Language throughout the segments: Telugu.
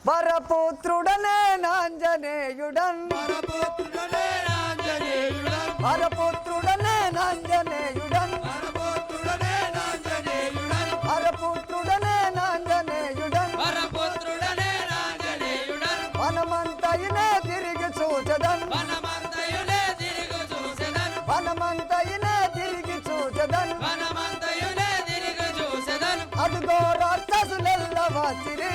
వరపుత్రుడనే నాంజనేయుడన్ వరపుత్రుడనే నాంజనేయుడన్ వరపుత్రుడనే నాంజనేయుడన్ వనమంతయునే తిరిగి చూచదన్ వనమంతయునే తిరిగి చూచదన్ అదిగో రాక్షసులెల్ల వచ్చిరి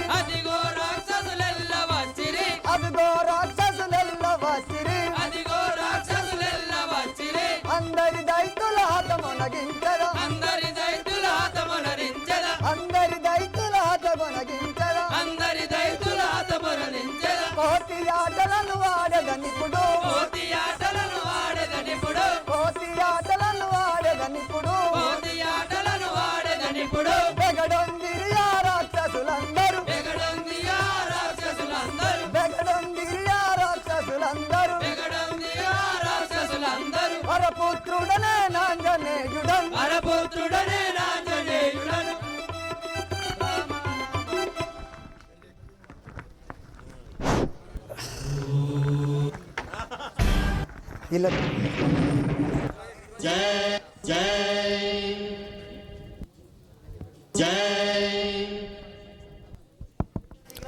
అదిగో రాక్షసులెల్ల వచ్చిరి అందరి దైతుల హతమొనగించరా అందరి దైతుల హతమొనరించరా కోటి ఆటలను ఆడదనిపుడు బెగడొందిరి ఆ రాక్షసులందరూ వరపుత్రుడనే నాంజనేయుడన్ ఇలా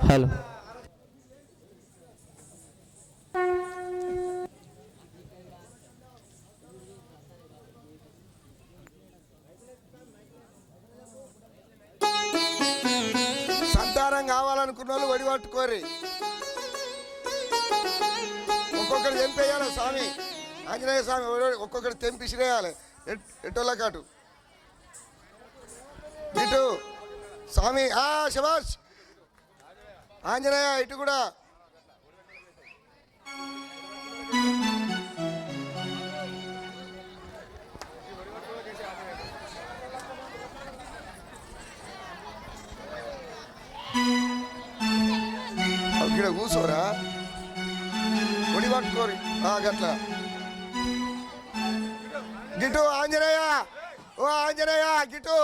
హలో సంతానం కావాలనుకున్న వాళ్ళు వడి పట్టుకోరి. ఒక్కొక్కరు తెంపేయాలి స్వామి, ఆంజనేయ స్వామి ఒక్కొక్కరు తెంపిసిరేయాలి ఎటోళ్ళ కాటు ఇటు స్వామి. శబాష్ ఆంజనేయ ఇటు కూడా. ఇక్కడ కూర్చోరా, ఒడి పట్టుకోరి గట్లా. గిటు ఆంజనేయ, ఓ ఆంజనేయ గిటు.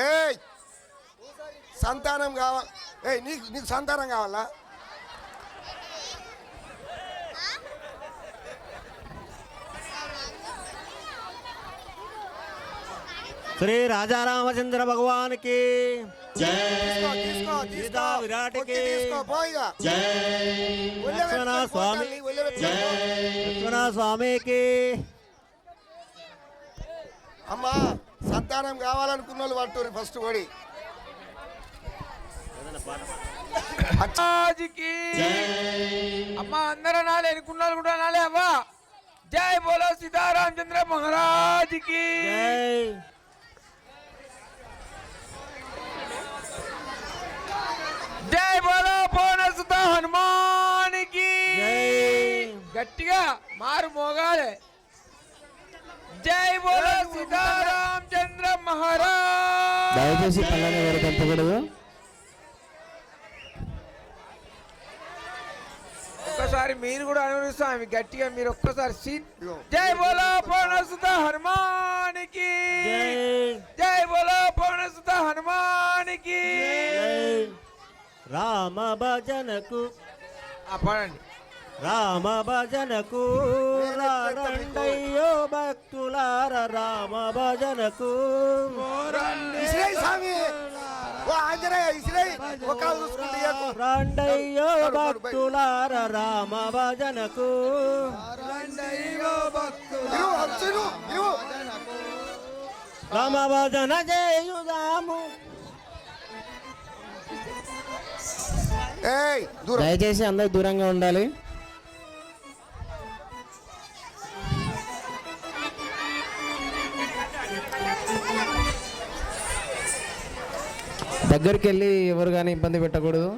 ఏయ్ సంతానం కావాలి. నీకు సంతానం కావాలా? శ్రీ రాజా రామచంద్ర భగవాన్ కి సీతా విరాట్ కి లక్ష్మణ స్వామికి. అమ్మా సంతానం కావాలనుకున్న వాళ్ళు పట్టురు ఫస్ట్ ఓడి. అమ్మా అందరూ నాలే అనుకున్న వాళ్ళు కూడా నాలే అవ్వా. జై బోలో సీతారామచంద్ర మహారాజ్ కి. జై బోలో పవనసుత హనుమానికి. గట్టిగా మారు మోగాలే. జై బోలో సీతారామచంద్ర మహారాజ్. దయచేసి పల్లెని ఎవరు తెంపకూడదు. ఒక్కసారి మీరు కూడా అనుభవిస్తాం గట్టిగా. మీరు ఒక్కసారి సీట్. జై బోలో పవనసుత హనుమానికి. జై బోలో పవనసుత హనుమానికి. రామ భజనకు పడండి. రామ భజనకు రండయ్యో భక్తులార రామ భజనకు రండయ్యో భక్తులార రామ భజనకు రామ భజన చేయుదాము. దయచేసి అందరు దూరంగా ఉండాలి. దగ్గరికి వెళ్ళి ఎవరు కానీ ఇబ్బంది పెట్టకూడదు.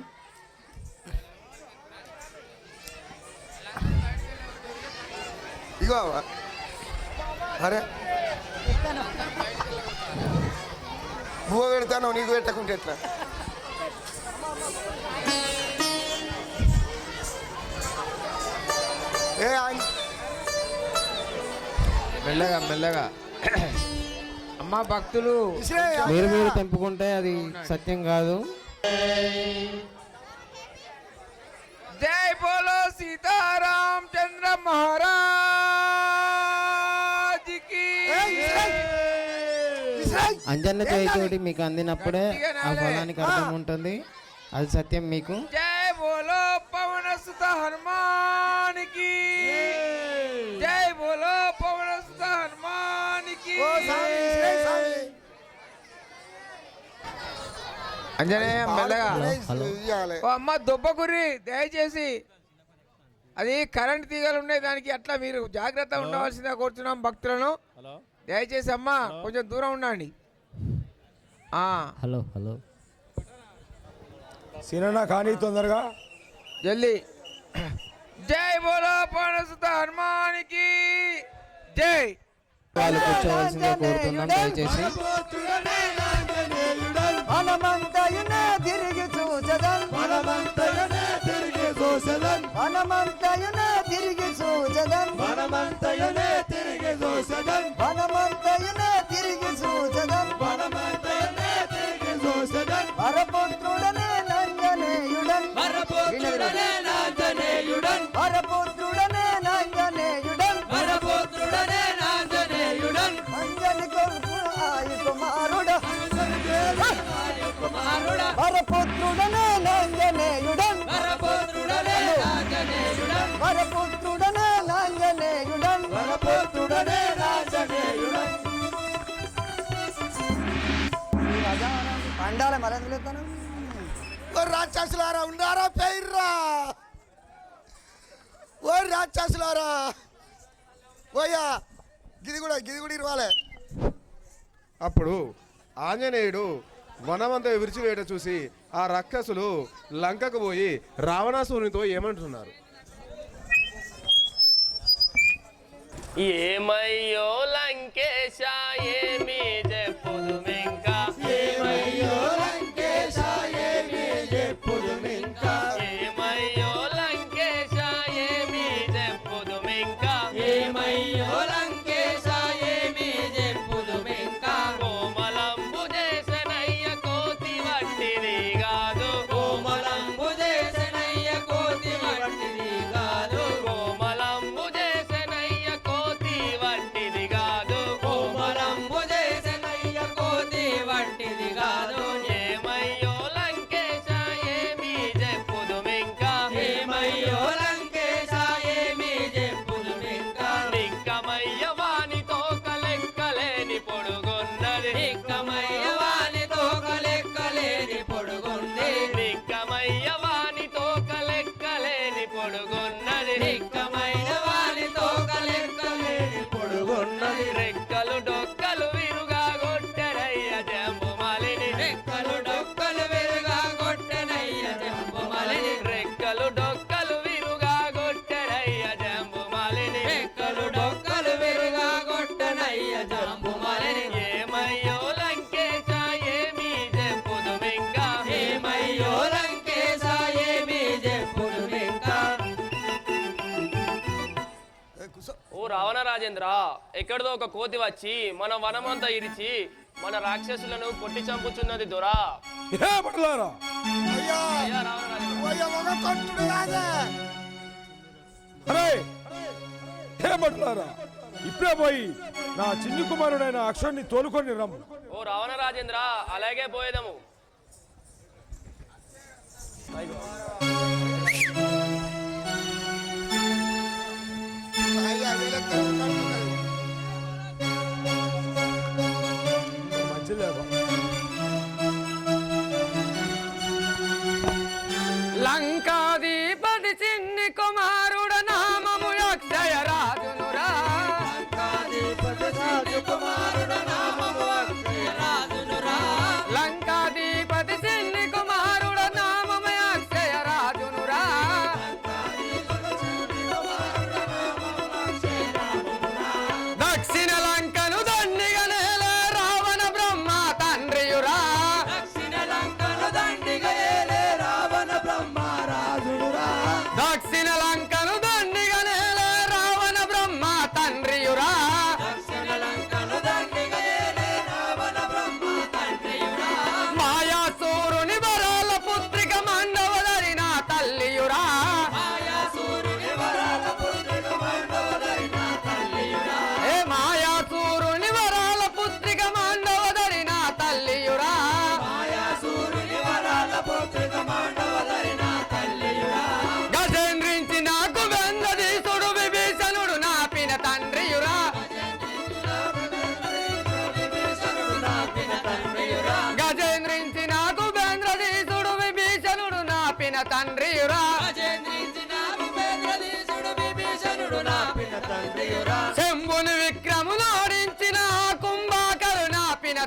ఇగో అరే బువ్వ పెడతాను, నీకు పెట్టకుంటే ఎట్లా? మెల్లగా మెల్లగా. అమ్మ అమ్మ భక్తులు విసిరే, మీరు మీరు తెంపుకుంటే అది సత్యం కాదు. జై బోలో సీతారాం చంద్ర మహారాజ్ కి విసిరే. అంజన్న చేతితోటి మీకు అందినప్పుడే ఆ ఫలానికి అర్థం ఉంటుంది. అది సత్యం మీకు. జై బోలో పవన సుత హనుమాన్ కి జై బోలో పవన సుత హనుమాన్ కి ఓ స్వామి, విసిరే స్వామి. అంజనేయ మెల్లగా హలో. ఇయ్యాలి. ఓ అమ్మ దుబ్బకుర్రి దయచేసి అది కరెంట్ తీగలు ఉన్నాయి, దానికి అట్లా మీరు జాగ్రత్త ఉండవలసిందిగా కోరుతున్నాం భక్తులను. దయచేసి అమ్మ కొంచెం దూరం ఉండండి. హలో హలో సినన్న కానీ తొందరగా జల్దీ. జై బోలో పవనసుత హనుమానికి జై. వాళ్ళు కూర్చోవలసిందిగా కోరుతున్నాం దయచేసి. మనమంతయునే తిరిగి చూచదన్ మనమంతయునే తిరిగి చూచదన్ మనమంతయునే తిరిగి చూచదన్ మనమంతయునే తిరిగి చూచదన్ మనమంతయునే తిరిగి చూచదన్ మనమంతయునే తిరిగి చూచదన్ వరపుత్రుడనే నంజనేయుడన్ వరపుత్రుడనే నాంజనేయుడన్ వరపుత్రుడనే నంజనేయుడన్ వరపుత్రుడనే నాంజనేయుడన్ అంజని కొడుకు ఆయి కుమారుడు కుమారుడా వరపుత్రుడనే నంజనేయుడన్ వరపుత్రుడనే నాంజనేయుడన్ వరపుత్రుడనే నంజనేయుడన్ వరపుత్రుడనే నాంజనేయుడన్ పండాల మరందులేతాను ఓ రాక్షసులారా ఉన్నారా పేర్రా? ఓ రాక్షసులారా, ఓయ్యా గిది కూడా ఇవ్వాలి. అప్పుడు ఆంజనేయుడు వనమంతా విరిచివేయట చూసి ఆ రాక్షసులు లంకకు పోయి రావణాసురునితో ఏమంటున్నారు? ఏమయ్యో లంకేశ ఏమి చెప్పుదు ఇంకా ఏమయ్యో లంకేశ ఏమి చెప్పుదు ఇంకా ఏమయ్యో లంకేశ ఏమి చెప్పుదు ఇంకా ఏమయ్యో లంకేశ ఏమి చెప్పుదు ఇంకా కోమలంబు చేసనయ్య కోతి వట్టిది కాదు కోమలంబు చేసనయ్య కోతి వట్టిది కాదు కోమలంబు చేసనయ్య కోతి వట్టిది కాదు కోమలంబు చేసనయ్య కోతి వట్టిది కాదు ఏమయ్యో లంకేశ ఏమి చెప్పుదు ఇంకా ఏమయ్యో లంకేశ ఏమి చెప్పుదు ఇంకా నిక్కమయ్య వానితో కలెక్కలేని పొడుగున్నది నిక్కమయ్య వానితో కలెక్కలేని పొడుగుంది నిక్కమయ్య వానితో కలెక్కలేని పొడుగున్నది నిక్కమైన వానితో కలెక్కలేని పొడుగున్నది రెక్కలు డొక్కలు విరుగా గొట్టెరయ్య జంబు మాలిని రెక్కలు డొక్కలు వెలుగా కొట్టనయ్య జంబుమలిని రెక్కలు డొక్కలు విరుగా గొట్టెరయ్య జంబు మాలిని రెక్కలు డొక్కలు వెలుగా కొట్టనయ్య జంబుమలిని ఏమయ్యో లంకేశ ఏమి చెప్పుదు ఇంకా ఏమయ్యో లంకేశ ఏమి చెప్పుదు ఇంకా ఓ రావణ రాజేంద్ర, ఎక్కడిదో ఒక కోతి వచ్చి మన వనమంతా ఇరిచి మన రాక్షసులను కొట్టి చంపుచున్నది దొరా. ఏ పట్లారా అయ్యా అయ్యా రావణ రాజేంద్ర, ఓయ్య మొగ కొట్టుడు కాదే. అరే ఏ పట్లారా ఇప్పుడే పోయి నా చిన్ని కుమారుడైన అక్షుణ్ణి తోలుకొని రమ్ము. ఓ రావణ రాజేంద్ర, అలాగే పోయేదము. అయ్యా వీళ్ళెక్కడ కడుతున్నది. మంచిలేవా లంకాధిపతి చిన్ని కుమారుడ నామము అక్షయ రాజునురా కుమారుడు నామము అక్షయ రాజునురా లంకాధిపతి చిన్ని కుమారుడ నామము అక్షయ రాజునురా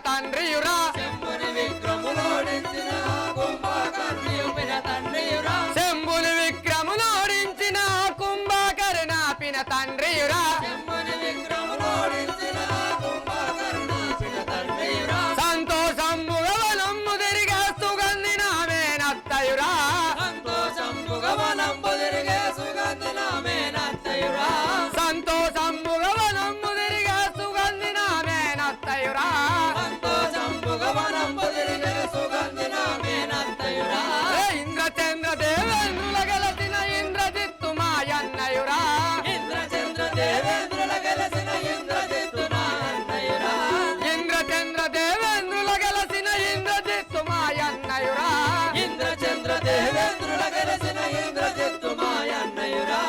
తండ్రియురా శంభుని విక్రములోడించిన కుంభకర్ణియు పిన తండ్రియురా శంభుని విక్రములోడించిన కుంభకర్ణ పిన తండ్రియురా శంభుని విక్రములోడించిన కుంభకర్ణ పిన తండ్రియురా సంతోషంబుగ వనమ్ము తిరిగే సుగంధి నామేనత్తయురా సంతోషంబుగ వనంబు తిరిగే సుగంధి నామేనత్తయురా సంతోషంబుగ వనమ్ము తిరిగే సుగంధి నామేనత్తయురా సంతోషంబుగ వనంబు తిరిగే సుగంధి నామేనత్తయురా ఇంద్రచంద్ర దేవేంద్రుల గెలసిన ఇంద్రజిత్తు మాయన్నయురా ఇంద్రచంద్ర దేవేంద్రుల గెలసిన ఇంద్రజిత్తు నాయన్నయురా ఇంద్రచంద్ర దేవేంద్రుల గెలసిన ఇంద్రజిత్తు మాయన్నయురా ఇంద్రచంద్ర దేవేంద్రుల గెలసిన ఇంద్రజిత్తు మాయన్నయురా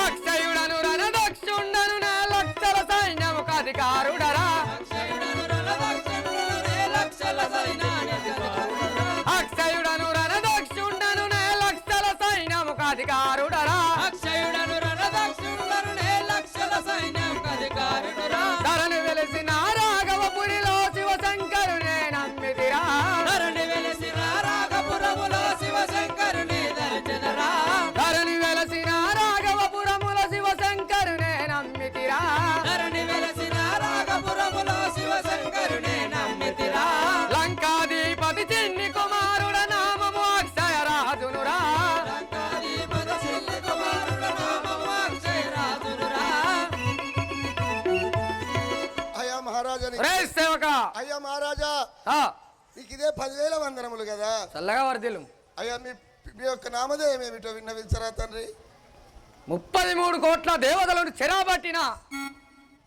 అక్షయుడను రణదక్షుండను నా లక్షల సైన్యముకు అధికారుడరా అక్షయుడను రణదక్షుండను నే లక్షల సైన్యానికి అధికారుడరా అక్షయుడను రణదక్షుండను నా లక్షల సైన్యముకు అధికారుడరా అక్షయుడను రణదక్షుండను నే లక్షల సైన్యానికి అధికారుడరా ధరణి వెలిసిన రాఘవపురిలో శివశంకరునే నమ్మితిరా ధరణి వెలిసిన రాఘపురములో శివశంకరుని దర్శనరా ధరణి వెలసిన రాఘవపురముల శివశంకరునే నమ్మితిరా ధరణి వెలిసిన రాఘపురములో శివశంకరుని నమ్మితిరా లంకాధిపతి చిన్ని కుమారుడ నామము అక్షయరాజునురా లంకాధిపతి చిన్ని కుమారుడ నామము అక్షయరాజునురా అయ్యా మహారాజా రే సేవక అయ్యా మహారాజా మీకు ఇదే 10,000 వందనములు కదా చల్లగా వర్దిలు అయ్యా మీ యొక్క నామధేయం ఏమిటో విన్నవించరా తండ్రి 33 కోట్ల దేవతలను చెరాబట్టిన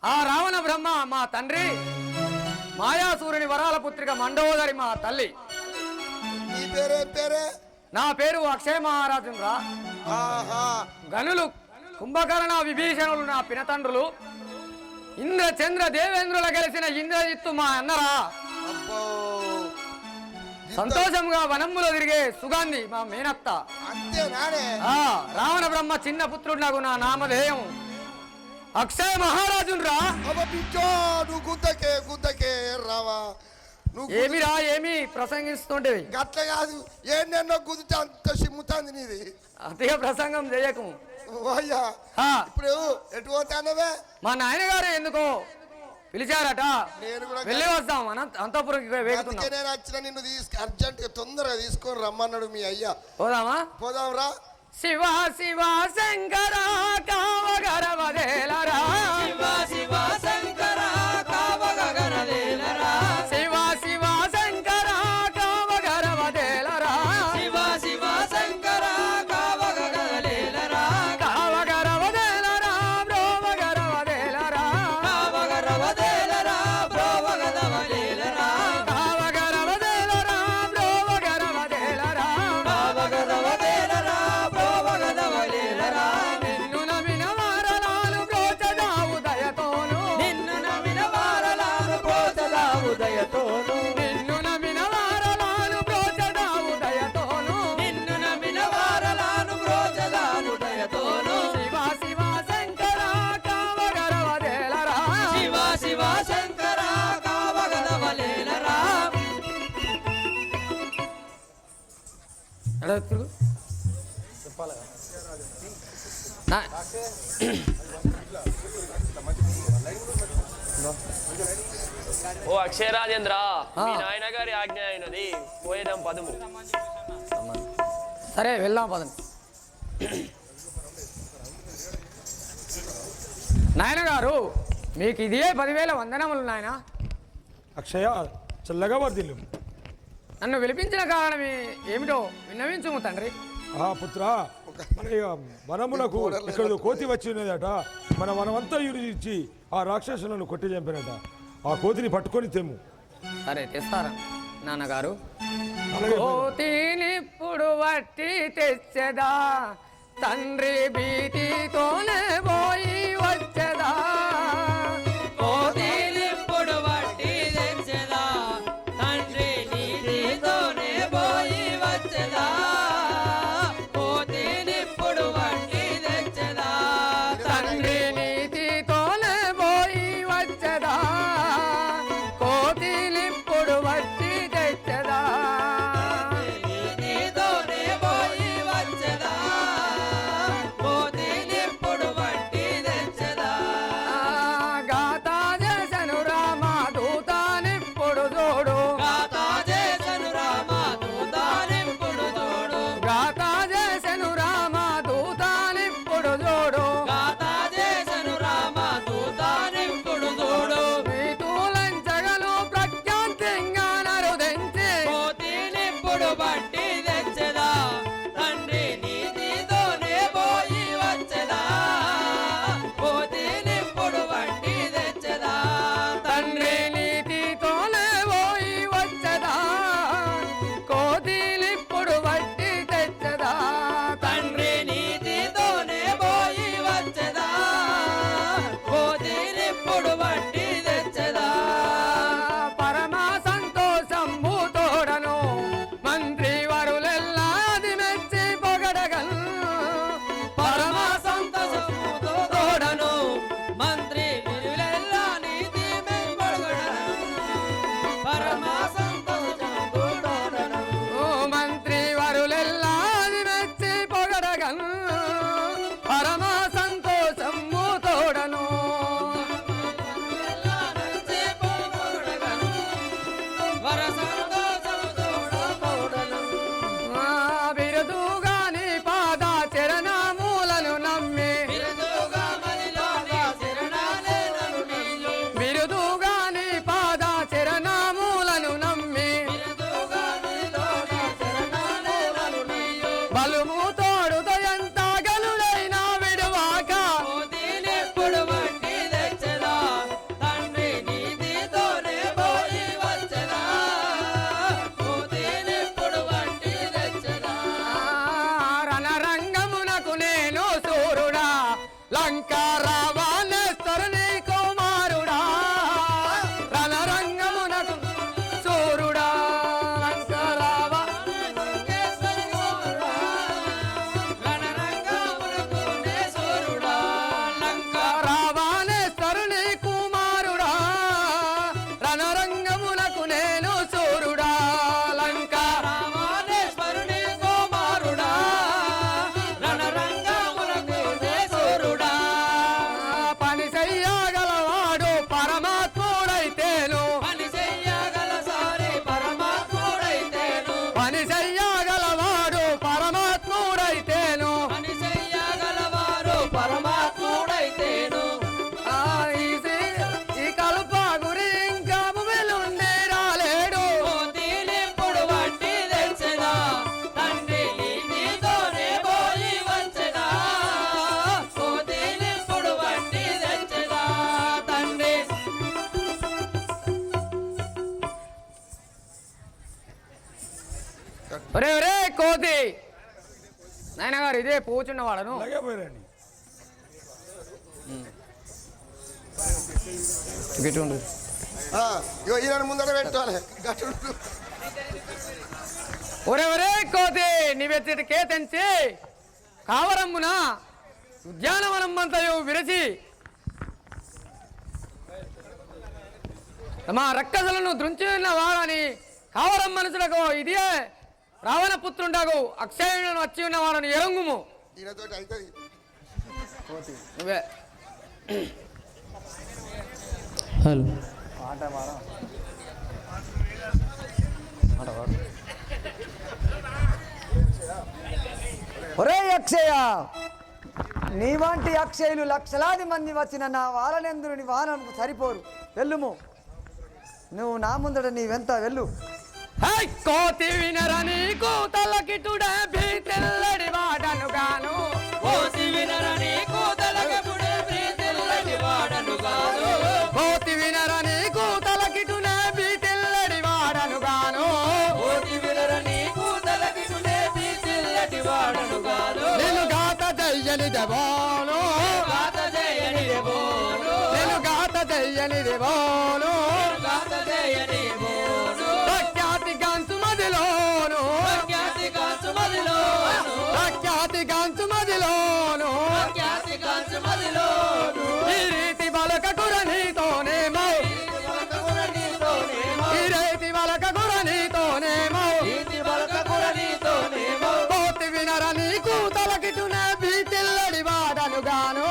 ఆ రావణ బ్రహ్మ మా తండ్రి మాయాసూరుని వరాల పుత్రిక మండోదరి మా తల్లి నీ పేరేం పేరే నా పేరు అక్షయ మహారాజురా ఆహా గనులు కుంభకర్ణ విభీషణులు నా పినతండ్రులు ఇంద్ర చంద్ర దేవేంద్రుల గెలిచిన ఇంద్రజిత్తు మా అన్నరా అబ్బో సంతోషంగా వనమ్ములో తిరిగే సుగంధి మా మేనత్త అంతే నానే రావణ బ్రహ్మ చిన్న పుత్రుడు నాకు నా నామధేయం అక్షయ మహారాజురా అబ్బ పిచ్చో నువ్వు గుద్దకే రావా నువ్వు ఏమిరా ఏమి ప్రసంగిస్తుంటేవి గట్ల కాదు ఏంటన్నో గుద్దితే అంత సిమ్ముతాంది నీది అతిగా ప్రసంగం చేయకు ఓ అయ్యా ఆ, ఇప్పుడు ఎటు పోతానవే మా నాయనగారు ఎందుకో పిలిచారట నేను కూడా వెళ్ళి వస్తాం అంతపురంకి వేగుతున్నాం అందుకే నేను వచ్చిన నిన్ను అర్జెంట్ తొందరగా తీసుకొని రమ్మన్నాడు మీ అయ్యా పోదామా పోదాం రా శివ శివ శంకర కావగరవదేలరా శివ శివ శంకర కావగగనదేలరా శివ శివ శంకర కావగరవదేలరా శివ శివ శంకర కావగగనలేలరా కావగరవదేలరా బ్రోవగరవదేలరా కావగరవదేలరా బ్రోవగదవలేలరా కావగరవదేలరా బ్రోవగరవదేలరా కావగరవదేలరా బ్రోవగదవలేలరా నిన్ను నమ్మిన వారలాలు బ్రోచదావు దయతోను నిన్ను నమ్మిన వారలాను పోతదావు దయతోను నిన్ను నమ్మిన వారలాలు బ్రోచదావు దయతోను నిన్ను నమ్మిన వారలాను బ్రోచదాను దయతోను శివ శివ శంకర కావగరవదేలరా శివ శివ శంకర కావగదవలేలరా ఓ అక్షయరాజేంద్ర మీ నాయన గారి ఆజ్ఞ అయినది పోయేదాం పదము సరే వెళ్దాం పదండి నాయన గారు మీకు ఇదే 10,000 వందనములు నాయన అక్షయ చల్లగా వర్దిల్లు నన్ను విలిపించిన కారణం ఏమిటో విన్నవించుము తండ్రి పుత్ర మన వనములకు ఇక్కడ కోతి వచ్చి ఉన్నదట మన వనమంతా ఇచ్చి ఆ రాక్షసులను కొట్టి చంపినట ఆ కోతిని పట్టుకొని తెమ్ము సరే తెస్తారా నాన్నగారు అలాగే కోతినిప్పుడు వట్టి తెచ్చదా తండ్రి భీతితోనే పోయి వచ్చదా కోతిలిప్పుడు వట్టి తెచ్చదా తండ్రి నీటితోనే పోయి వచ్చదా కోతిలిప్పుడు వట్టి తెచ్చదా తండ్రి నీతితోనే పోయి వచ్చదా కోతిలిప్పుడు పరమ సంతోషముతోడను ఓ మంత్రి వరులెల్లా మెచ్చి పొగడగను పరమ సంతోషము తోడను వర సంతోషముతోడను బిరుదుగాని పాద చరణమూలను నమ్మి బిరుదుగా మదిలోని శరణాలెనను నీయు బిరుదుగాని పాద చరణమూలను నమ్మి బిరుదుగా మదిలోని శరణాలెనను నీయు బలుము తోడుతో ఎంత గలుడైన విడువాక కోతినెప్పుడు వట్టి తెచ్చదా తండ్రి నీతితోనే పోయి వచ్చదా కోతినెప్పుడు వట్టి తెచ్చదా రణరంగమునకు నేను సూరుడా లంకా రావణేశ్వరుని కుమారుడా రణరంగమునకు సూరుడా లంకా రణరంగమునకు నే సూరుడా లంకా రావణేశ్వరుని కుమారుడా రణరంగమునకు నేను సూరుడా లంకా రామానేశ్వరుని కుమారుడా రణరంగమునకు నే సూరుడా పని చెయ్యగలవాడు పరమాత్ముడైతేను పని చెయ్యగల సారి పరమాత్ముడైతేను పని చెయ్యగలవాడు పరమాత్ముడైతేను పని చెయ్యగలవారు పరమాత్ముడైతేను ఈ కల్ప గురి ఇంకా వెలుండి రాలేడు కోతినెప్పుడు వట్టి తెచ్చదా తండ్రి నీతితోనే పోయి వచ్చదా కోతినెప్పుడు వట్టి తెచ్చదా తండ్రి ఒరే ఒరే కోతి నాయన గారు ఇదే పూచున్నవాడను అలాగే పోయిరండి. ఆ, ఇగో ఈయన ముందర పెట్టాలి గట్టు ఒరే ఒరే కోతి నీవెత్తికే తెంచి కావరమ్మున ఉద్యానవనం అంతయు విరచి మా రక్కసలను దృంచిన వాడని కావరం మనసులకు ఇదే రావణ పుత్రుండగు అక్షయులను వచ్చి ఉన్న వాడని ఎరంగుము ఈయనతోటి అవుతుంది నువ్వే హలో ఒరే అక్షయ నీ వంటి అక్షయులు లక్షలాది మంది వచ్చిన నా వారనేంద్రుని వాహనంకు సరిపోరు వెళ్ళుము నువ్వు నా ముందట నీవెంత వెళ్ళు హై కోతి వినరని కూతలకిటుడే భీతిల్లడి వాడను గాను కోతి వినరని కూతలకెప్పుడే ప్రీతిల్లడి వాడను కాదు కోతి వినరని కూతలకిటునే భీతిల్లడి వాడను గాను కోతి వినరని కూతలకిటునే ప్రీతిల్లడి వాడను కాదు నేను గాత చెయ్యని దేవోను గాత చేయని బోను నేను గాత చెయ్యని దేవోను గాత చేయని బోను ప్రఖ్యాతి గాంచు మదిలోను ఖ్యాతి కాంచు మదిలోను ప్రఖ్యాతి గాంచు మదిలోను ఖ్యాతి కాంచు మదిలోను ఈ రీతి బలకకుర నీతోనేమో ఈ రీతి బలకకుర నీతోనేమో నీతి బలకకుర నీతోనేమో కోతి వినరని కూతలకిటునే భీతిల్లడి వాడను గాను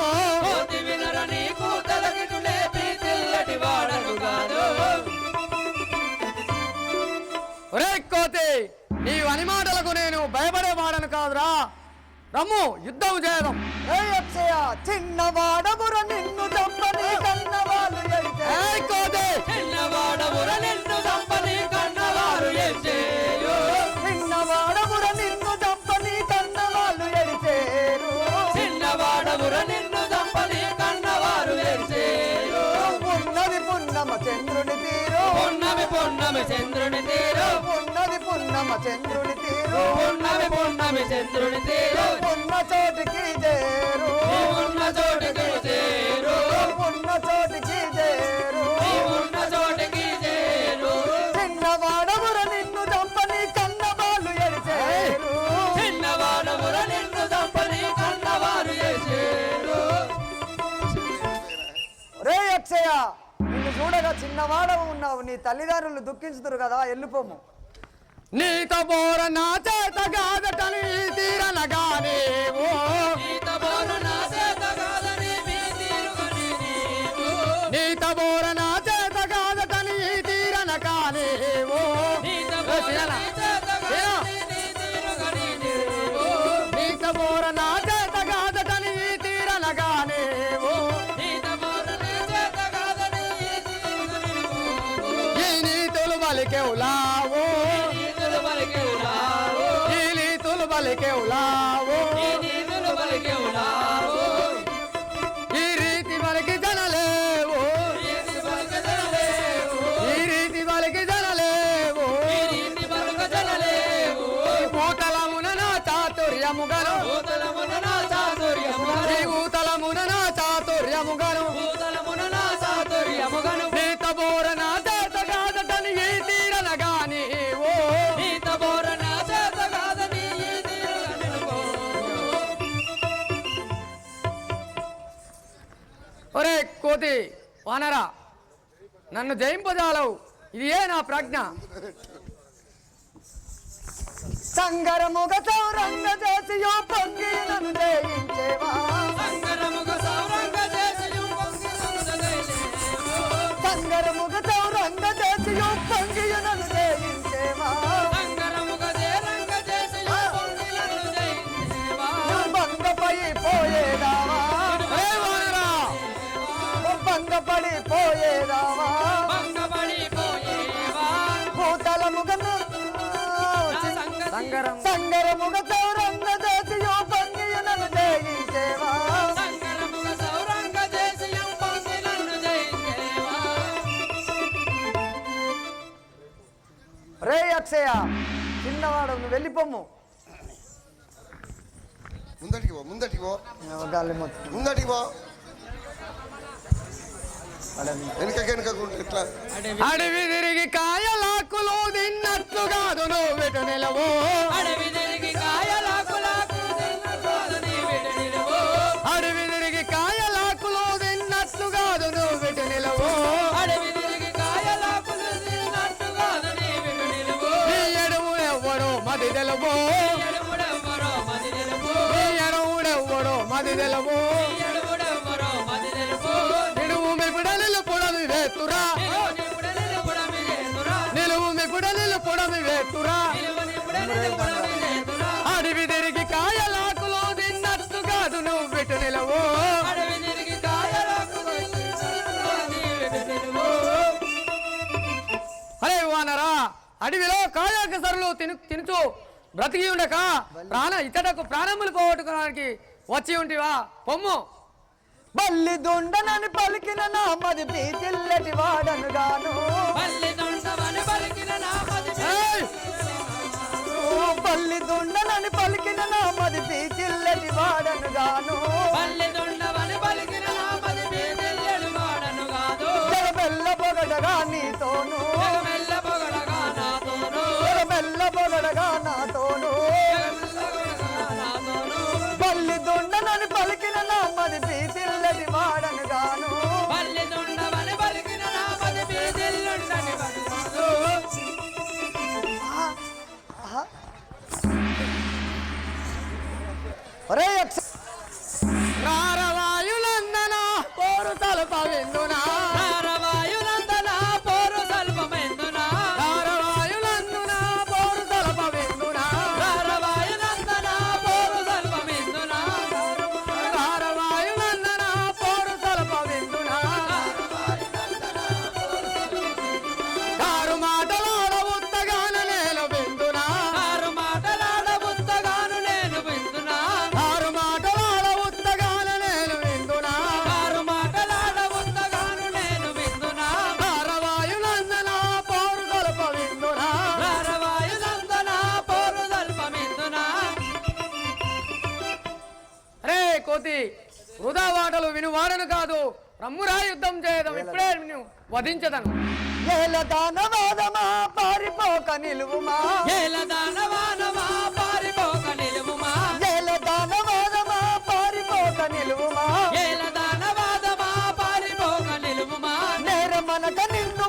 కోతి వినరని కూతలకిటునే ప్రీతిల్లడి వాడను కాదు ఒరే కోతి నీ వని మాటలకు నేను భయపడే వాడను కాదురా రమ్ము యుద్ధం చేయడం ఏ అక్షయ చిన్నవాడముర నిన్ను చంపని కన్నవాళ్ళు ఎడితే ఏయ్ కోతి చిన్నవాడముర నిన్ను సంపని కన్నవారు ఎచ్చేయు చిన్నవాడముర నిన్ను చంపని కన్నవాళ్ళు ఎడిచేరు చిన్నవాడముర నిన్ను సంపని కన్నవారు ఎచ్చేయు ఉన్నది పున్నమ చంద్రుని తీరు పున్నమి పున్నమి చంద్రుని తీరు ఉన్నది పున్నమ చంద్రుని తీరు పున్నమి పున్నమి చంద్రుని తీరు ఉన్న చోటికి చేరు ఉన్న చోటుకి చేరు ఉన్న చోటికి చేరు ఉన్న చోటుకి చేరు చిన్నవాడముర నిన్ను చంపని కన్నవాళ్ళు ఎడిచేరు చిన్నవాడముర నిన్ను సంపని కన్నవారు ఎచ్చేరు రే అక్షయ నిన్ను చూడగా చిన్న చిన్నవాడవు ఉన్నావు, నీ తల్లిదండ్రులు దుఃఖించుతురు కదా, వెళ్ళిపోము. నీత బోర నా చేత గాదటని తీరనగానే ఓ నీత బోరు నా చేత కాదని మీ తీరుగని నీవు. నీత బోర నా చేత గాదటని తీరనగానే ఓ నీత బోరు నీ చేత కాదని నీ తీరుగని నీవు. నీత బోర నా చేత గాదటని తీరనగానే ఓ నీత బోరు నీ చేత కాదని నీ తీరుగని నీవు. ఈ నీతులు బలికెవులావో నీతులు పలికెవులావు. ఈ నీతులు బలికెవులావో ఈ నీతులు పలికెవులావు. ఈ రీతి బలికి జనలేవు నీతి పలకజనలేవు. ఈ రీతి బలికి జనలేవు ఈ నీతి పలకజనలేవు. భూతలమున నా చాతుర్యముగను భూతలమున నా చాతుర్యముగను. ఈ భూతలమున నా చాతుర్యముగను భూతలమున నా చాతుర్యముగను. నీత బోర నా చేత గాదటని ఈ తీరనగాని ఓ నీత బోర నా చేత కాదని ఈ తీరుగని నీవు. ఒరే కోతి వానరా, నన్ను జయింపజాలవు, ఇది ఏ నా ప్రజ్ఞ. సంగరముగ చౌరంగ చేసియో పొంగి నన్ను జయించేవా. సంగరముగ సౌరంగ చేసియు పొంగినను జయించేవా. సంగరముగ చౌరంగ చేసియో పొంగి నన్ను జయించేవా. సంగరముగ చేరంగ చేసియు పొంగినను జయించేవా. నువ్వు భంగపై పోయేదావా, ఒరే వానరా, భంగపడి పోయేదావా. భంగపడిపోయేవా. భూతలముగను సంగరముగ చౌరంగ చేసియో పొంగి నన్ను జయించేవా. సంగరముగ సౌరంగ చేసియు పొంగినను జయించేవా. రే అక్షయ, చిన్నవాడు నువ్వు వెళ్ళిపోము. ముందటికి పో, ముందటికి పో, గాలి మొత్తం ముందటికి పో. వెనుకకు ఇట్లా అడవి తిరిగి కాయలాకులు తిన్నట్లు కాదు నువ్వు నిలవు. అడవి తిరిగి కాయలాకులాకు తిన్నట్టు నీవిట నిలువు. అడవి తిరిగి కాయలాకులు తిన్నట్లు కాదు నువ్వు నిలవు. అడవి తిరిగి కాయలాకులు తిన్నట్టుగా నీవిట నిలువు. నీ ఎడువుడెవ్వడో మది తెలుపు, ఎడుముడెవ్వరో మది తెలుపు. నీ ఎడువుడెవ్వడో మది తెలుపు. ఎడుముడెవ్వరో మది తెలుపు. నిలువు మీ పిడలిలు పొడవి వేతురా, నిలువునిప్పుడే నిలుపుడమి చేతురా. నిలువు మీ పిడలిలు పొడవి వేతురా. నిలువునిప్పుడే నిలుపుడమి చేతురా. అడవి తిరిగి కాయలాకులు తిన్నట్టు కాదు నువ్వు నిలవు. అడవి తిరిగి కాయలాకులు తిన్నట్టుగా నీవిట నిలువు. అరే వానరా, అడవిలో కాయాక సరులు తినుచు బ్రతికి ఉండక ఇతడకు ప్రాణములు పోగొట్టుకోవడానికి వచ్చి ఉంటివా, పొమ్ము. బల్లి దుండనని పలికిన నా మది పీతిల్లటి వాడను గాను. పల్లి దొండవని పలికిన నా మది ఏయ్! బల్లి దుండనని పలికిన నా మది పీతిల్లటి వాడను గాను. పల్లి దొండవని పలికిన నా మది పీతిల్లటి వాడను కాదు. జగమెల్ల పొగడగా నీతోను, జగమెల్ల పొగడగా నాతోను. జగమెల్ల పొగడగా నాతోను. జగమెల్ల నాతోను. బల్లి దుండనని పలికిన నా మది పీతిల్లటి వాడను గాను. పల్లి దొండవని పలికిన నా మది పీతిల్లుండని పలికాదు. ఒరే అక్ష రారవాయులందన పోరు తలప విందునా, రారవాయునందన పోరు సల్పమెందున. రారవాయులందున పోరు తలప విందునా, రారవాయునందన పోరు సల్పమెందున. రారవాయులందన పోరు తలప విందునా. కారు మాటలాడ ఉత్తగాన నేను విందునా, ఆరు మాటలాడ బుద్ధగాను నేను విందునా. కారు మాటలాడ ఉత్తగాన నేను విందునా. ఆరు మాటలాడ బుద్ధగాను నేను విందునా. రారవాయులందన పోరు తలప విందునా. రారవాయునందన పోరు సల్పమెందున. అరే కోతి, వృధా వాటలు వినువాడను కాదు, రమ్మురా యుద్ధం చేయడం, ఇప్పుడే నిన్ను వధించదను. ఏల దానవాదమా పారిపోక నిలువుమా. ఏల దానవానమా పారిపోక నిలువుమా. ఏల దానవాదమా పారిపోక నిలువుమా. ఏల దానవాదమా పారిపోక నిలువుమా. నేరమనక నిన్ను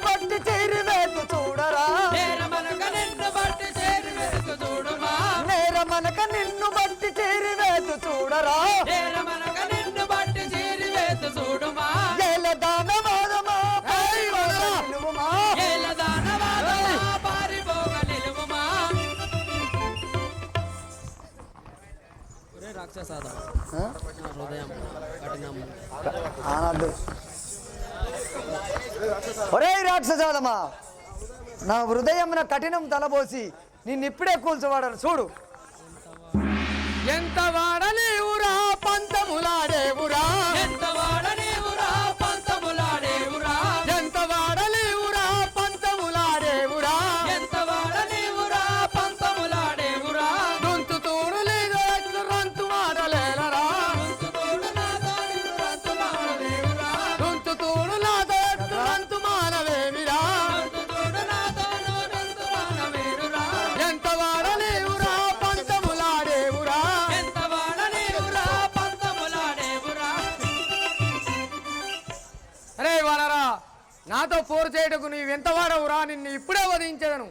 ఆ? అనద్దు. ఒరే రాక్షసాదమా, నా హృదయమున కఠినం తలబోసి నిన్నిప్పుడే కూల్చవాడను చూడు. ఎంత వాడలేవురా పంతములాడేవురా, ఎంత వాడనేవురా పంతములాడేవురా, ఎంత వాడలేవురా పంతములాడేవురా, ఎంత వాడనేవురా పంతములాడేవురా, గొంతు తోడు లేదు ఎట్లు రంతు మాడలేలరా, తోడు నా తోడు రంతు మాడలేవురా, గొంతు తోడు నాతో ఎట్లు రంతు మానవేమిరా, తోడు నా తోడు రంతు మానవేరురా, ఎంత వాడలేవురా పంతములాడేవురా. ఎంత వాడనేవురా పంతములాడేవురా. అరే వానరా, నాతో పోరు చేయటకు నీవెంత వాడవురా, నిన్ను ఇప్పుడే వధించదను.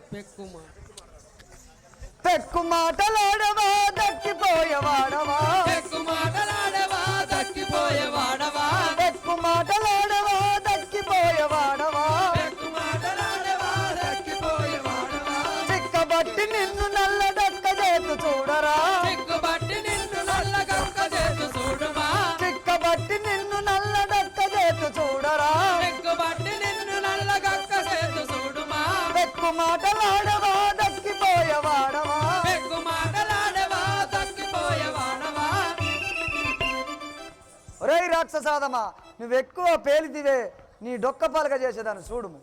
పెక్కు మాటలాడవా దక్కిపోయేవాడవా, ఎక్కు మాటలాడవా దక్కిపోయేవాడవా, పెక్కు మాటలాడవా దక్కిపోయేవాడవా, ఎక్కు మాటలాడవా దక్కిపోయేవాడవా, చిక్కబట్టి నిన్ను నల్ల డక్క చేతు చూడరా, సిగ్గుబట్టి నిన్ను నల్ల గంక చేతు చూడుమా, చిక్కబట్టి నిన్ను నల్ల డక్క చేతు చూడరా, సిగ్గుబట్టి నిన్ను నల్ల గంక చేతు చూడుమా, పెక్కు మాటలాడవా దక్కిపోయేవాడవా. ఎక్కు మాటలాడవా దక్కిపోయేవాడవా. ఒరే రాక్షసాదమా, నువ్వెక్కువ పేలిదివే, నీ డొక్క పలక చేసేదాన్ని చూడుము.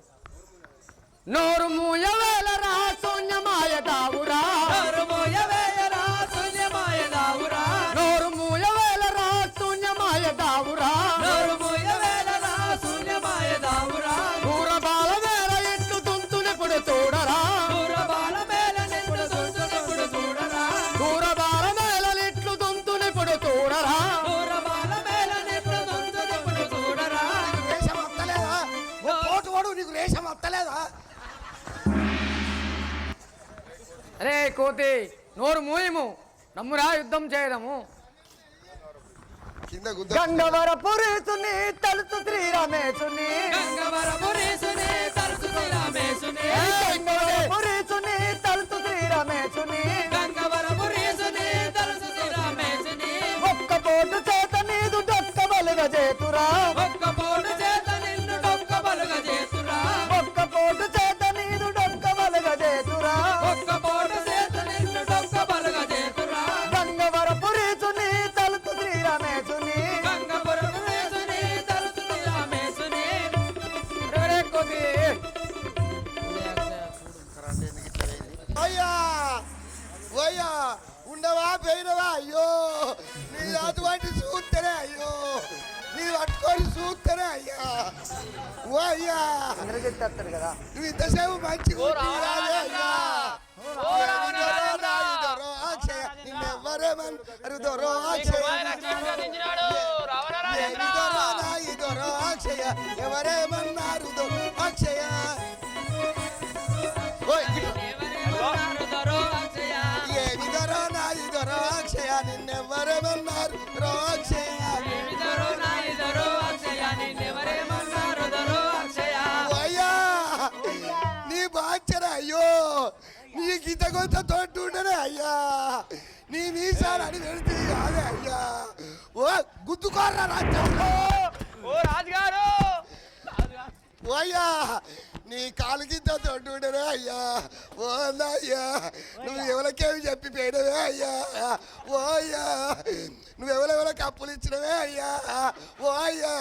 నోరు మూయవేలరా శూన్యమాయ దావురా, నోరు మోయవేయరా శూన్యమాయ దావురా, నోరు మూయవేలరా శూన్యమాయ దావురా, నోరు మోయవేలరా శూన్యమాయ దావురా, దూర బాల వేల ఎట్లు తుంతునెప్పుడు చూడరా, దూర బాల మేల నిన్ను చూచునప్పుడు చూడరా, దూర బాల వేల ఎట్లు తుంతునెప్పుడు చూడరా. దూర బాల మేల నిన్ను చూచునప్పుడు చూడరా. రేషం అత్తలేదా? ఓ పోటువాడు నీకు రేషం అత్తలేదా? అరే కోతి, నోరు మూయము, నమ్మురా యుద్ధం చేయదము. కింద గుద్ద గంగవర పురీసుని తలుసు శ్రీరమేశుని, గంగవరపురీసుని తలుసు శ్రీరామేశుని, గంగవర పురీసుని తలుసు శ్రీరమేశుని, గంగవరపురీసుని తలుసు శ్రీరామేశుని, ఒక్క పోటు చేత నీదు డొక్క బలుగ చేతురా, ఒక్క పోటు చేత నిన్ను డొక్క బలుగ చేతురా, ఒక్క పోటు చేత నీదు డొక్క బలుగ చేతురా, ఒక్క పోటు చేత నిన్ను డొక్క బలుగ చేతురా, గంగవర పురీసుని తలుసు శ్రీరమేశుని. గంగవరపురీసుని తలుసు శ్రీరామేశుని. అరే కోతి, అయ్యా ఓయ్యా ఉండవా పోయినవా? అయ్యో నీ అటువంటి చూస్తేనే అయ్యో నీ పట్టుకొని చూస్తేనే అయ్యా. ఓ అయ్యా అందరికి ఎత్తేస్తాడు కదా. నువ్వు ఇంతసేపు మంచిగా ఉంటున్నావే అయ్యా. నిన్నెవ్వరేమన్నారు దొరో అక్షయ, దొరో అక్షయ, ఎవరేమన్నారు దొరో అక్షయ. ఓయ్ ఎవరేమన్నారు దొరో అక్షయ, ఏమి దొరో నాది దొరో అక్షయ, నిన్నెవ్వరేమన్నారు దొరో అక్షయ. ఏమి దొరో నాయి దొరో అక్షయ, నిన్నెవరేమన్నారు దొరో అక్షయ. అయ్యా నీ బాధ్యత అయ్యో, నీ గీత కొంత తోటి ఉండనే అయ్యా, నీ మీసాలు అని వెళుతుంది కాదే అయ్యా. ఓ గుద్దుకోర్రా రాజ్యంలో. ఓ రాజుగారు, ఓ అయ్యా నీ కాలు గింత తోటి ఉండనే అయ్యా. ఓ అయ్యా నువ్వు ఎవరికేమి చెప్పి పోయినవే అయ్యా. ఓ అయ్యా నువ్వు ఎవరెవరికి అప్పులు ఇచ్చినవే అయ్యా. ఓ అయ్యా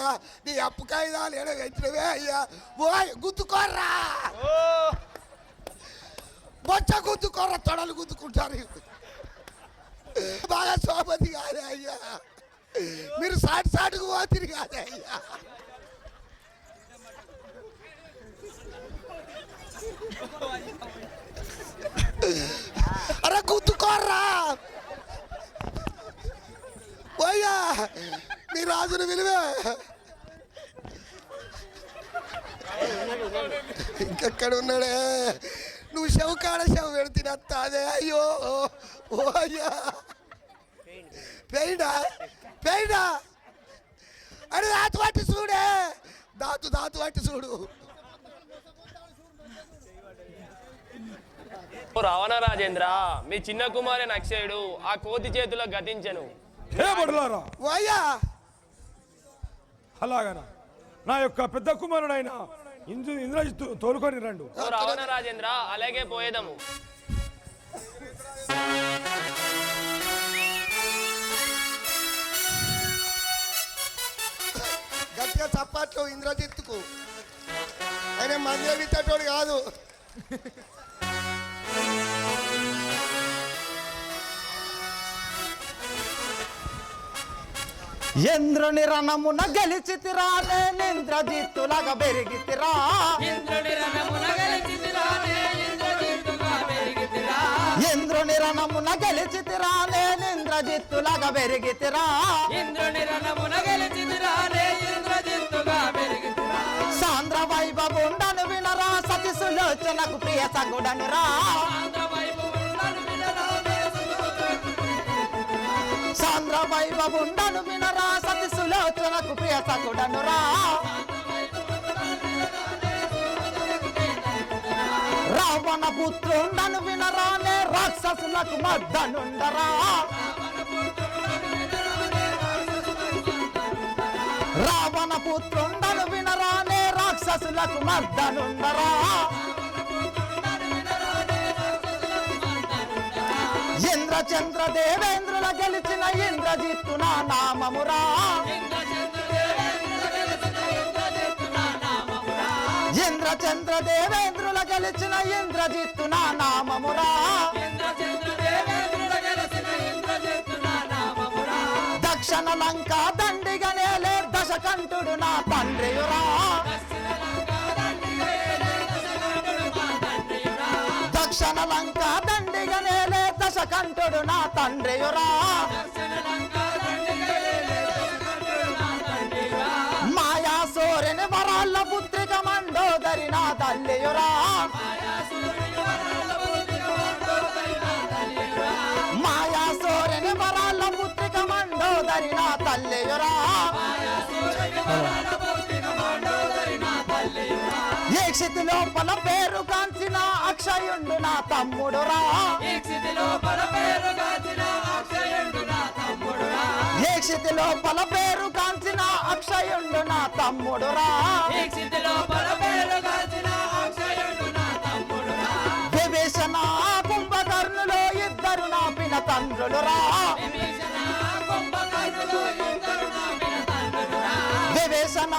నీ అప్పు కాయిదాలు ఏడ పెంచినవే అయ్యా. ఓ గుద్దుకోర్రా, బొచ్చ గుద్దుకోర్రా, తొడలు గుద్దుకుంటారు. బాగా సోపతి కాదే అయ్యా, మీరు సాటి సాటుకు పోతుంది కాదే అయ్యా. అరే గుద్దుకోర్రా. పోయ్యా నీ రాజును విలువే. ఇంకెక్కడ ఉన్నాడే? నువ్వు శవ కాడ శవ పెడితే అదే అయ్యో. ఓ అయ్యా పెయిడా పెయిడా అరే దాతు పట్టి చూడే, దాతు పట్టి చూడు. ఓ రావణ రాజేంద్ర, మీ చిన్న కుమారి అక్షయుడు ఆ కోతి చేతిలో గతించెను. హే బడులారా, ఓయ్యా అలాగనా నా యొక్క పెద్ద కుమారుడైన ఇంద్రజిత్తు తోలుకొని రండు. ఓ రావణ రాజేంద్ర అలాగే పోయేదము. గట్టిగా చప్పట్లు ఇంద్రజిత్తుకు. ఆయన మందిర విత్తటోడు కాదు. ఇంద్రుని రణమున గెలిచితిరా నేనింద్రజిత్తులాగా పెరిగితిరా. ఇంద్రుని రణమున గెలిచితిరా ఇంద్రజిత్తుగా పెరిగితిరా. ఇంద్రుని రణమున గెలిచితిరా నేనింద్రజిత్తులాగా పెరిగితిరా. ఇంద్రుని రణమున గెలిచితిరా ఇంద్రజిత్తుగా పెరిగితిరా. సాంద్ర వైభవుండను వినరా సతి సులోచనకు ప్రియ సగుడనురా. సాంద్ర వైభవుండను వినరా సతి సులోచనకు ప్రియ సగుడనురా. రావణ పుత్రుండను వినరానే రాక్షసులకు మద్దనుండరా. రావణ పుత్రుండను వినరానే రాక్షసులకు మద్దనుండరా. ఇంద్రచంద్ర దేవేంద్రుల గెలిచిన ఇంద్రజిత్తు నా నామమురా. ఇంద్రచంద్ర దేవేంద్రుల గెలిచిన ఇంద్రజిత్తు నా నామమురా. దక్షిణ లంక దండిగా నేలే దశకంఠుడు నా తండ్రియురా. దక్షిణ లంక దండిగా నేలే దశకంఠుడు నా తండ్రియురా. మాయా సూర్యుని వరాళ్ళ పుత్రిక మండోదరి నా తల్లియురా. మాయా సూర్యుని వరాళ్ళ పుత్రిక మండోదరి నా తల్లియురా. ఏ క్షితి లోపల పేరు కాంచిన అక్షయుండు నా తమ్ముడురా. ఏ క్షితి లోపల పేరు కాంచిన అక్షయుండు నా తమ్ముడురా. విభీషణ కుంభకర్ణులు ఇద్దరు నా పిన తండ్రులురా. విభీషణ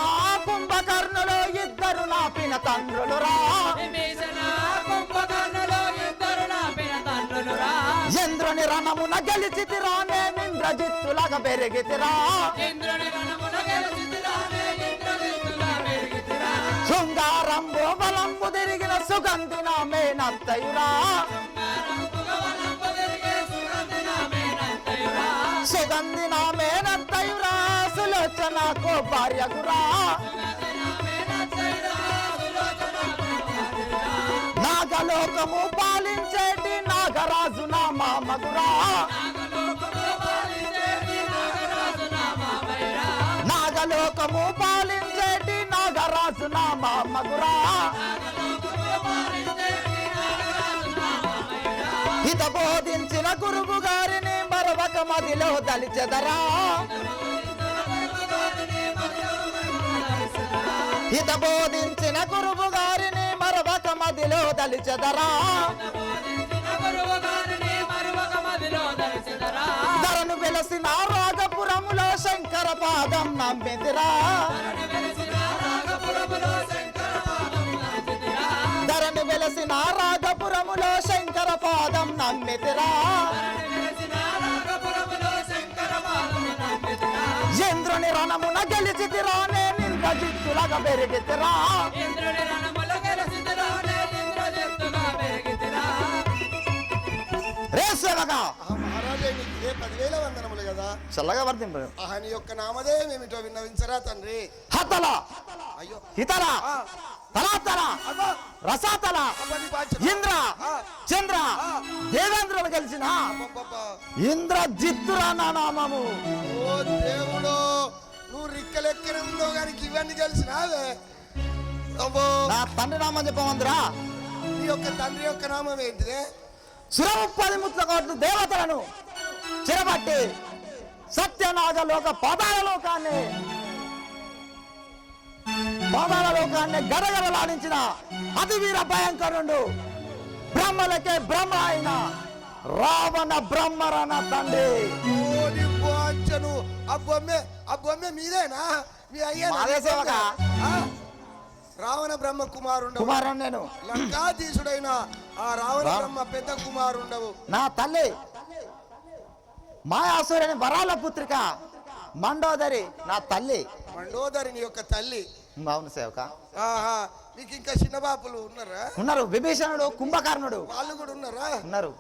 కుంభకర్ణులు ఇద్దరు నా పిన తండ్రులురా. ఇంద్రుని రణమున గెలిచితిరా నేనింద్రజిత్తులాగా పెరిగితిరా. శృంగారంబు బలంబు తిరిగిన సుగంధి నా మేనత్తయురా. సుగంధి నా మేనత్తయురా సులోచనకు భార్యగురా. నాగలోకము పాలించేటి నాగరాజు నా మామగురా. నాగలోకము పాలించేటి నాగరాజు నా మామగురా. హిత బోధించిన గురువు గారిని మరొక మదిలో దలిచెదరా. హిత బోధించిన గురువు గారిని మరొక మదిలో దలిచెదరా. ధరను వెలసిన రాగపురములో శంకర పాదం నమ్మిదిరా. ధరను వెలసిన రాగపురములో శంకర పాదం నమ్మిదిరా. ఇంద్రుని రణమున గెలిచితిరా నేనింద్రజిత్తులాగా పెరిగితిరా. రేసేవగా మహారాజే నీకు ఇదే 10,000 వందనములు కదా. చల్లగా వర్తింపు. ఆయన యొక్క నామధేయమేమిటో విన్నవించరా తండ్రి. హతల అయ్యో హితల తలాతల రసాతల ఇంద్ర చంద్ర దేవేంద్రులు కలిసిన ఇంద్రజిత్తురా నా నామము. ఓ దేవుడు, నువ్వు రిక్కలెక్కనుందో కానీ ఇవన్నీ కలిసినావే. అబ్బో, నా తండ్రి నామం చెప్పమందిరా. నీ యొక్క తండ్రి యొక్క నామం ఏంటిదే? సురము 10 ముట్ల కోట్లు దేవతలను చెరబట్టి సత్యనాగలోక పాతాళ లోకాన్ని గడగడలాడించిన అతివీర భయంకరుడు బ్రహ్మలకే బ్రహ్మ అయిన రావణ బ్రహ్మరణ తండ్రి. ఓడి పోంచను ఆ బొమ్మె మీదేనా? మీ అయ్యా మాదే సేవక. రావణ బ్రహ్మ కుమారుండవు. కుమారుడు నేను. లంకాధీశుడైన ఆ రావణ బ్రహ్మ పెద్ద కుమారుండవు. నా తల్లి మాయాసురుని వరాల పుత్రిక మండోదరి నా తల్లి. మండోదరి నీ యొక్క తల్లి. అవును సేవక. ఆహా, మీకు ఇంకా చిన్న బాపులు ఉన్నారా? ఉన్నారు. విభీషణుడు, కుంభకర్ణుడు వాళ్ళు కూడా ఉన్నారా? ఉన్నారు.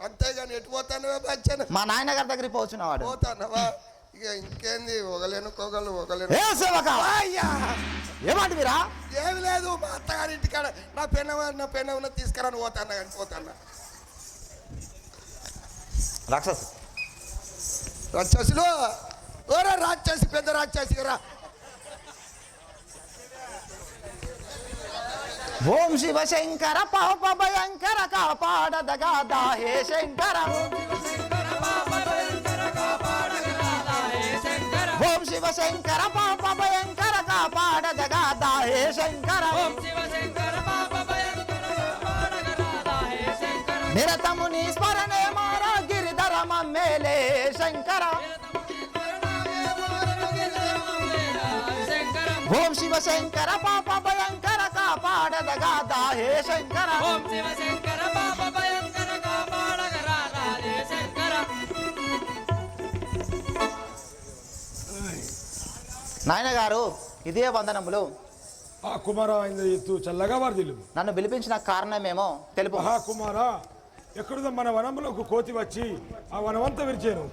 అంతేగాని ఎటు పోతానవే బచ్చన? మా నాయన గారి దగ్గరికి పోతున్నావాడు. పోతానవా? ఇక ఇంకేంది ఒకలేను కోగలు ఒకలేను. ఏ సేవక ఏమంట మీరా? ఏమి లేదు, మా అత్తగారి ఇంటికాడ నా పెన్నవన్న తీసుకురాని పోతాను కానీ పోతాను. రాక్షసులు ఓరా రాక్షసి, పెద్ద రాక్షసి రా. ఓం శివ శంకర పాప భయంకర కాపాడదగాదా హే శంకర. ఓం శివ శంకర పాప భయంకర కాపాడదగాదా హే శంకర. నిరతము నీ స్మరణే మారా గిరిధర మమ్మేలే శంకర. ఓం శివ శంకర పాప భయంకర కాపాడదగాదా హే శంకర. నాయన గారు ఇదే వందనములు. ఆ కుమార ఎత్తు చల్లగా వారిదిల్లు. నన్ను పిలిపించిన కారణమేమో తెలుపు. కుమారా, ఎక్కడుదో మన వనములకు కోతి వచ్చి ఆ వనమంతా విరిచాను.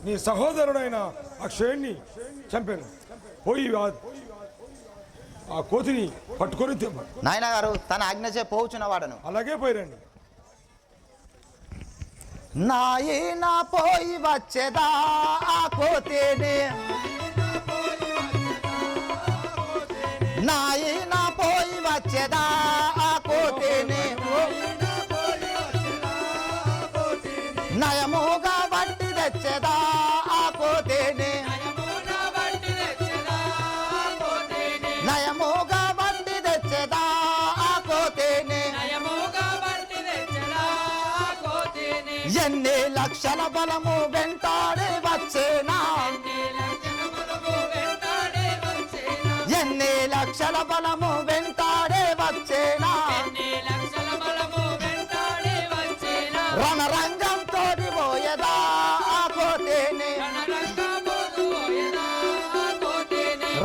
నీ సహోదరుడైన అక్షయుణ్ణి చంపాను. పోయి ఆ కోతిని పట్టుకొని తెమ్మ. నాయన గారు తన ఆజ్ఞచే పోవుచున్న వాడను. అలాగే పోయిరండి. నాయన పోయి వచ్చేదా ఆ కోతిని. నాయన పోయి వచ్చేదా ఆ కోతిని. నయముగా బట్టి తెచ్చేదా ఆ కోతిని. నయముగా బట్టి తెచ్చేదా ఆ కోతిని. ఎన్ని లక్షల బలము వెంటాడే వచ్చేనా. ఎన్ని లక్షల బలము వెంటాడే వచ్చేనా. రణరంగం తోటి పోయేదా ఆ కోతిని.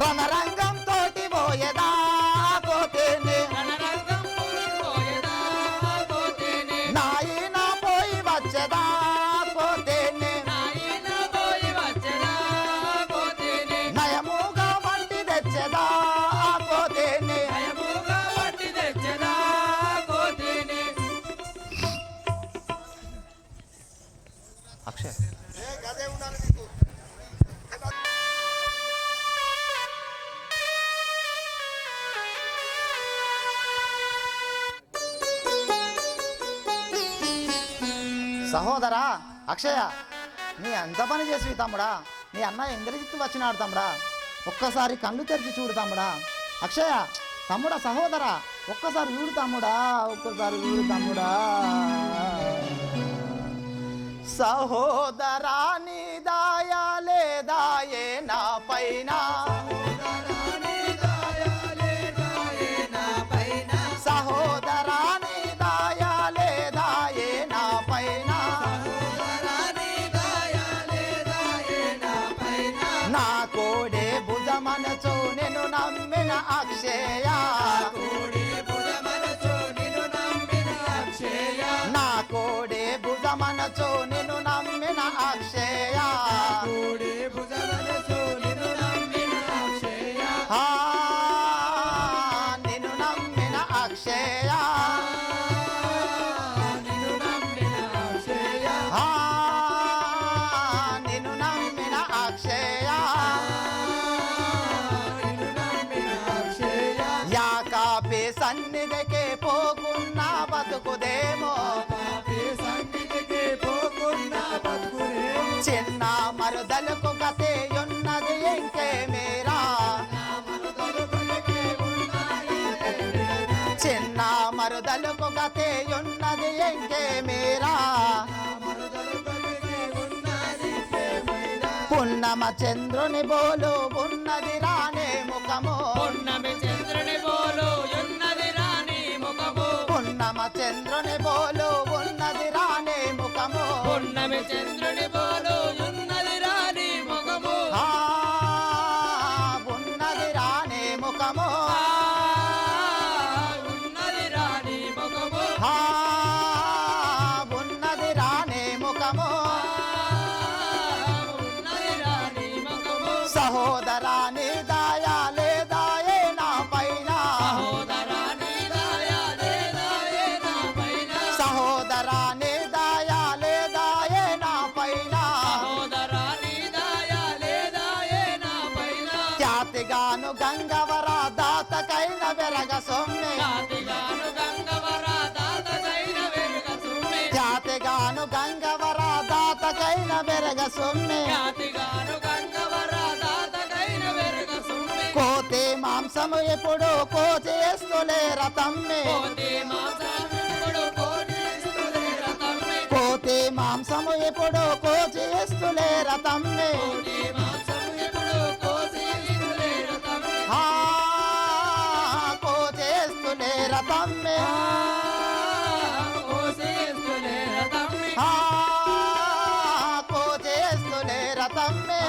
రణరంగం తోటి పోయేదా ఆ కోతిని. నాయన పోయి వచ్చేదా కోతిని. నయముగా వంటి తెచ్చేదా కోతిని. అక్షయ్ అదే ఉండాలి మీకు. సహోదరా అక్షయ, నీ ఎంత పని చేసి తమ్ముడా. నీ అన్న ఇంద్రజిత్తు వచ్చినాడు తమ్ముడా. ఒక్కసారి కళ్ళు తెరిచి చూడు తమ్ముడా. అక్షయ తమ్ముడా, సహోదరా ఒక్కసారి చూడు తమ్ముడా. ఒక్కసారి చూడు తమ్ముడా. సహోదరా నీ దాయా లేదాయే నా పైన. సహోదరా నీ దాయా లేదాయే నా పైన. నా కోడే భుజమనచు నిన్ను నమ్మిన అక్షయ. నా కోడే భుజమనచు నిన్ను నమ్మిన అక్షయ. నిన్ను నమ్మిన అక్షయ. నిన్ను నమ్మిన అక్షయ. యాకాపే సన్నిధికే పోకున్నా బతుకుదేమో. ఇంకేమేరా పున్నమ చంద్రుని బోలు ఉన్నది రానే ముఖము పున్నమి చంద్రుని బోలు ఉన్నది రాణి ముఖము పున్నమ చంద్రుని బోలు ఉన్నది రానే ముఖము పున్నమి చంద్రుని బోలు ఉన్నది రాణి ముఖము ఆ ఉన్నది రానే ముఖము ఉన్నది రాణి ముఖము ఆ ఉన్నది రానే ముఖము ఉన్నది రాణి ముఖము సహోదరాని దాయా లేదాయే నా పైన సహోదరాని దయా లేదాయే నా పైన సహోదరాని దాయా లేదాయే నా పైన సహోదరాని దయా లేదాయే నా పైన ఖ్యాతిగాను గంగవర దాతకైన వెరగ సొమ్మె జాతిగాను గంగవర దాతకైన వెలుగ సుమ్మె ఖ్యాతిగాను గంగవర దాతకైన వెరగ సొమ్మె జాతిగాను గంగవర దాతకైన వెలుగ సుమ్మె కోతి మాంసము ఎప్పుడు కోచేస్తులే రతమ్మె కోటి మాంసముడు కోటిస్తులే రతమ్మె కోతి మాంసము ఎప్పుడు కోచేస్తులే రతమ్మె కోటి మాంసము ఇప్పుడు కోసిస్తులే రతమ్మె ఆ కోచేస్తులే రతమ్మె కోసిస్తులే రతమ్మె ఆ కోచేస్తులే రతమ్మె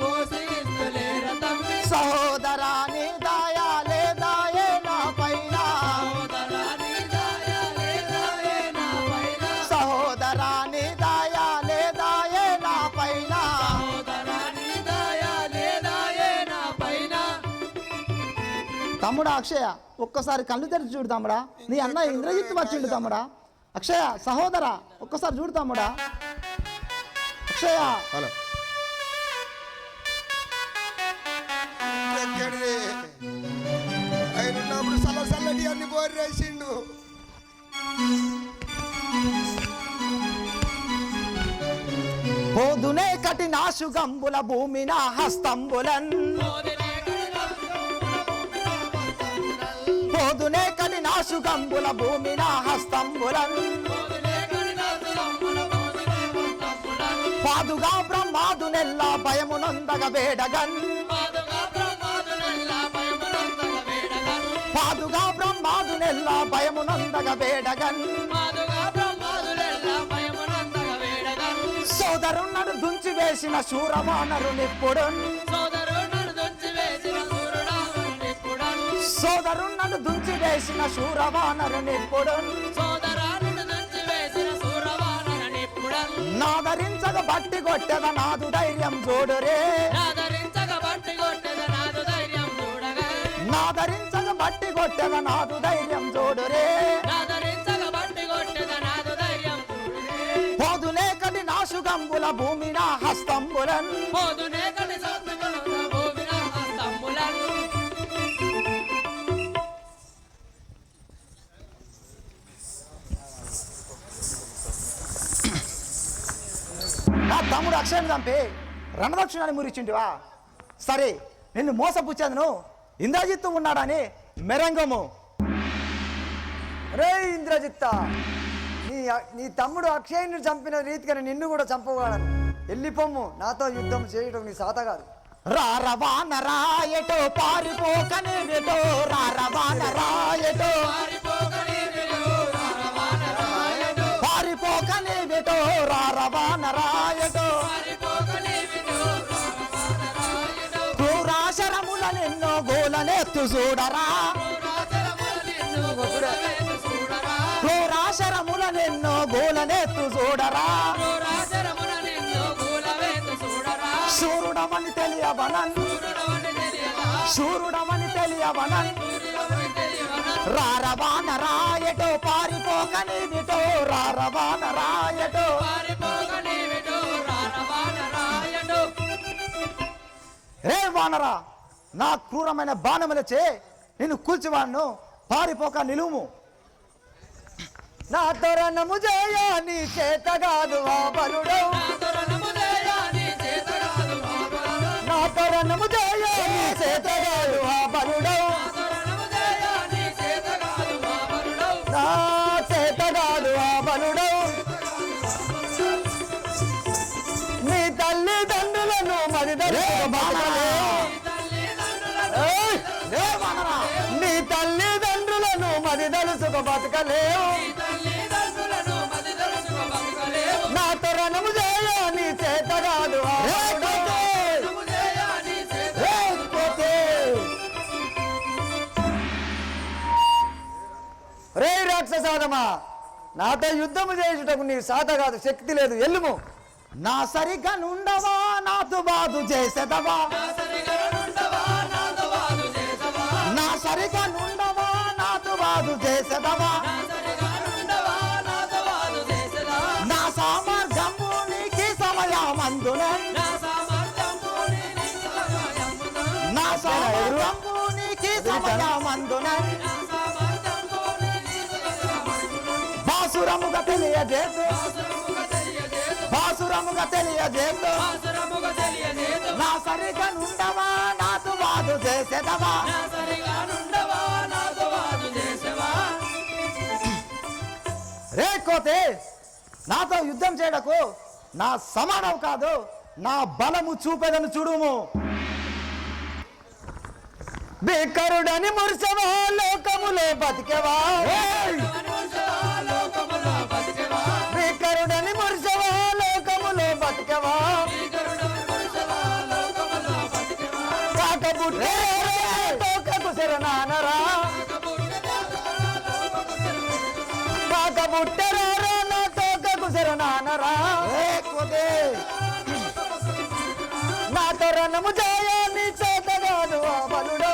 కోసిస్తులే రతమ్మె సహోదరాని దాయా లేదాయే నా పైన సోదరాని దయా లేదాయే నా పైన సహోదరాని దాయా లేదాయే నా పైన సోదరాని దయా లేదాయే నా పైన తమ్ముడా అక్షయ ఒక్కసారి కళ్ళు తెరిచి చూడు తమ్ముడా నీ అన్న ఇంద్రజిత్తు వచ్చిండు తమ్ముడా అక్షయ సహోదరా ఒక్కసారి చూడు తమ్ముడా అక్షయ హలో ఎక్కడిది ఆయన ఉన్నప్పుడు చల్లటి అన్ని బోర్రేసిండు పోదునే కఠినాశు గంబుల భూమిన హస్తంబులన్ పోదునే కఠినాశు గంబుల భూమిన హస్తంబులన్ పాదుగా బ్రహ్మాదు నెల్ల భయమునందగ వేడగన్ పాదుగా బ్రహ్మాదు నెల్ల భయమునందగ వేడగన్ సోదరున్నడు దుంచి వేసిన శూరవానరునిప్పుడు సోదరున్నడు దుంచి వేసిన శూరవానరునిప్పుడు నాదరించగ బట్టి కొట్టెద నాదు ధైర్యం చూడురే నాదరించగ బట్టి కొట్టెద నాదు ధైర్యం చూడురే పోదునే కటి నాశుగంబుల భూమిన హస్తంబులన్ నా తమ్ముడు అక్షయం చంపి రణదక్షిణాన్ని మురిచింటివా సరే నిన్ను మోసపుచ్చేందును ఇంద్రజిత్తు ఉన్నాడని మెరంగము రే ఇంద్రజిత్త నీ తమ్ముడు అక్షయుని చంపిన రీతిగానే నిన్ను కూడా చంపగలను వెళ్ళిపోమ్ము నాతో యుద్ధం చేయడం నీ సాత కాదు రారవాన రాయటో పారిపోకని వెటో రారవాన రాయటో పారిపోకని వెటో రారవాన రాయటో క్రూరాశరముల నిన్నో గోలనెత్తు చూడరా క్రూరాశరముల నిన్నో గోలనెత్తు చూడరా శూరుడమని తెలియవనన్ శూరుడమని తెలియవనన్ రారవాన రాయటో పారిపోకని విటో రారవాన రాయటో రే వానరా నా క్రూరమైన బాణములచే నిన్ను కూల్చివాణ్ణు పారిపోక నిలువుము నా తొరణము జయ నీ చేతగాదు ఆ బలుడు నా తొరణము జయ నీ చేతగాదు ఆ బలుడు నా బతకలేవు నీ తల్లిదండ్రులను మది తలుచుక బతకలేవు. నాతో రణము చేయ నీ చేత కాదు ఆ బలుడో. రణము చేయ నీ చేత రే రాక్షసాదమా, నాతో యుద్ధము చేయుటకు నీ సాత కాదు, శక్తి లేదు, ఎల్లుము. నా సరిగా నుండవా నాతో బాధు చేసేదవా, నా సరిగా నుండవా నాతో వాదు చేసవా. నా సరిగా నుండవా నాతో బాధు చేసేదవా, నా సరిగా నుండవా నాతో వాదు చేసదా. నా సామర్థ్యము నీకి సమయమందున, నా సామర్థ్యము నీ సహాయమున. నా సామర్థ్యము నీకి సమయమందున, నా సామర్థ్యము నీ సహాయమున. బాసురముగా తెలియజేసు, అవసరముగా తెలియజేసు, బాసురముగా తెలియజేసు, అవసరముగా తెలియజేసు. నా సరిగా నుండవా నాతో బాధు చేసేదవా. నా సరిగా నుండవా నాతో వాదు చేసవా. రే కోతే, నాతో యుద్ధం చేయడకు నా సమానం కాదు, నా బలము చూపేదను చూడుము. బిక్కరుడని మురిసవా లోకములో బతికెవా, లోకములో బతికెవా. బిక్కరుడని మురిసవా లోకములో బతికెవా, లోకములో బతికెవా. కాకబుట్టే తోకకు శరణానరా, కాకబుట్టెరారా నా తోకకు శరణానరా. రే కోతే, నాతో రణము చేయ నీ చేత కాదు ఆ బలుడో.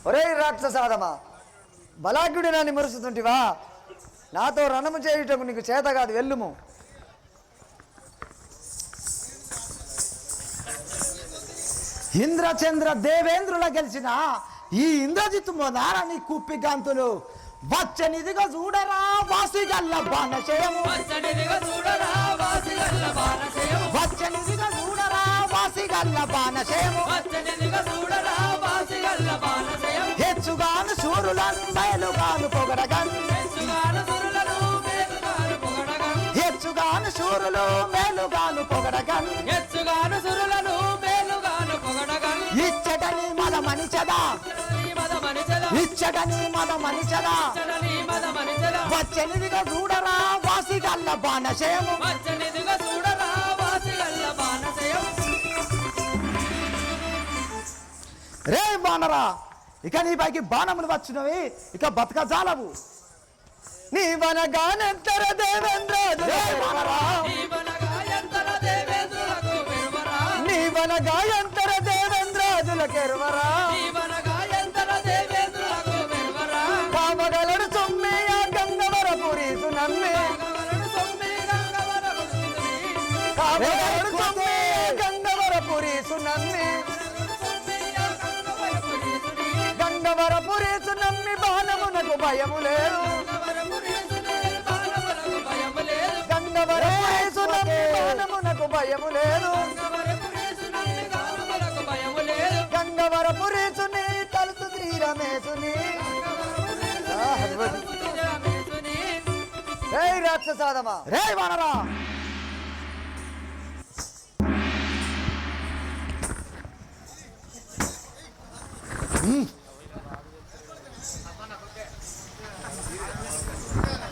ఒరే రాక్షసాదమా, బలాఢ్యుడి నన్ను మురుస్తుంటివా, నాతో రణము చేయుటకు నీకు చేత కాదు, వెళ్ళుము. ఇంద్రచంద్ర దేవేంద్రుల గెలిచిన ఈ ఇంద్రజిత్తు మొదార నీ కుప్పి గంతులు వచ్చనిదిగా చూడరా వాసిగల్ల బాణశయము, పచ్చడిదిగా చూడరా వాసిగల్ల బాణశయము. వచ్చనిదిగా చూడరా వాసిగల్ల బాణశయము, పచ్చడిదిగా చూడరా వాసిగల్ల బాణశయము. హెచ్చుగాను శూరులను బయలుగాను పొగడగన్, హెచ్చుగాను సురులను మేలుగాను పొగడగన్. హెచ్చుగాను శూరులు మేలుగాను పొగడగన్, హెచ్చుగాను సురులను మేలుగాను పొగడగన్. ఇచ్చటని మదమనిచదా, నీ మదమనిచెదా, ఇచ్చటని మదమనిచదా, నీ మదమనిచెదా. వచ్చనిదిగా చూడరా వాసిగల్ల బాణశయము. పచ్చడిదిగా చూడరా వాసిగల్ల బాణశయము. రే బాణరా, ఇక నీ పైకి బాణములు వచ్చినవి, ఇక బతక జాలవు. నీ వనగానంతర దేవేంద్రాజు వానరా. జీవనగా ఎంతర దేవేంద్రులకు విరువరా. నీ వనగాయంతర దేవేంద్రాజులకెరువరా, జీవనగా ఎంతర దేవేంద్రులకు విరువరా. కామగలడు సొమ్మియ గంగవరపురీసు నమ్మి, గంగవరను సొమ్మి గంగవరపు సుతుని. కామగలడు సొమ్మియ గంగవరపురీసు నమ్మి, సొమ్మియ గంగవరపు రీతుని. గంగవరపురీసు నమ్మి బాణమునకు భయము లేదు, గంగవరపు రీతుని బాణములకు భయము లేదు. గంగవరపురీసు నమ్మి బాణమునకు భయము లేదు, గంగవరపు రీతుని బాణములకు భయము లేదు. గంగవరపురీసుని తలుసు శ్రీరమేశుని. శ్రీరామేశుని. రే రాక్షసాదమా, రే వానరా,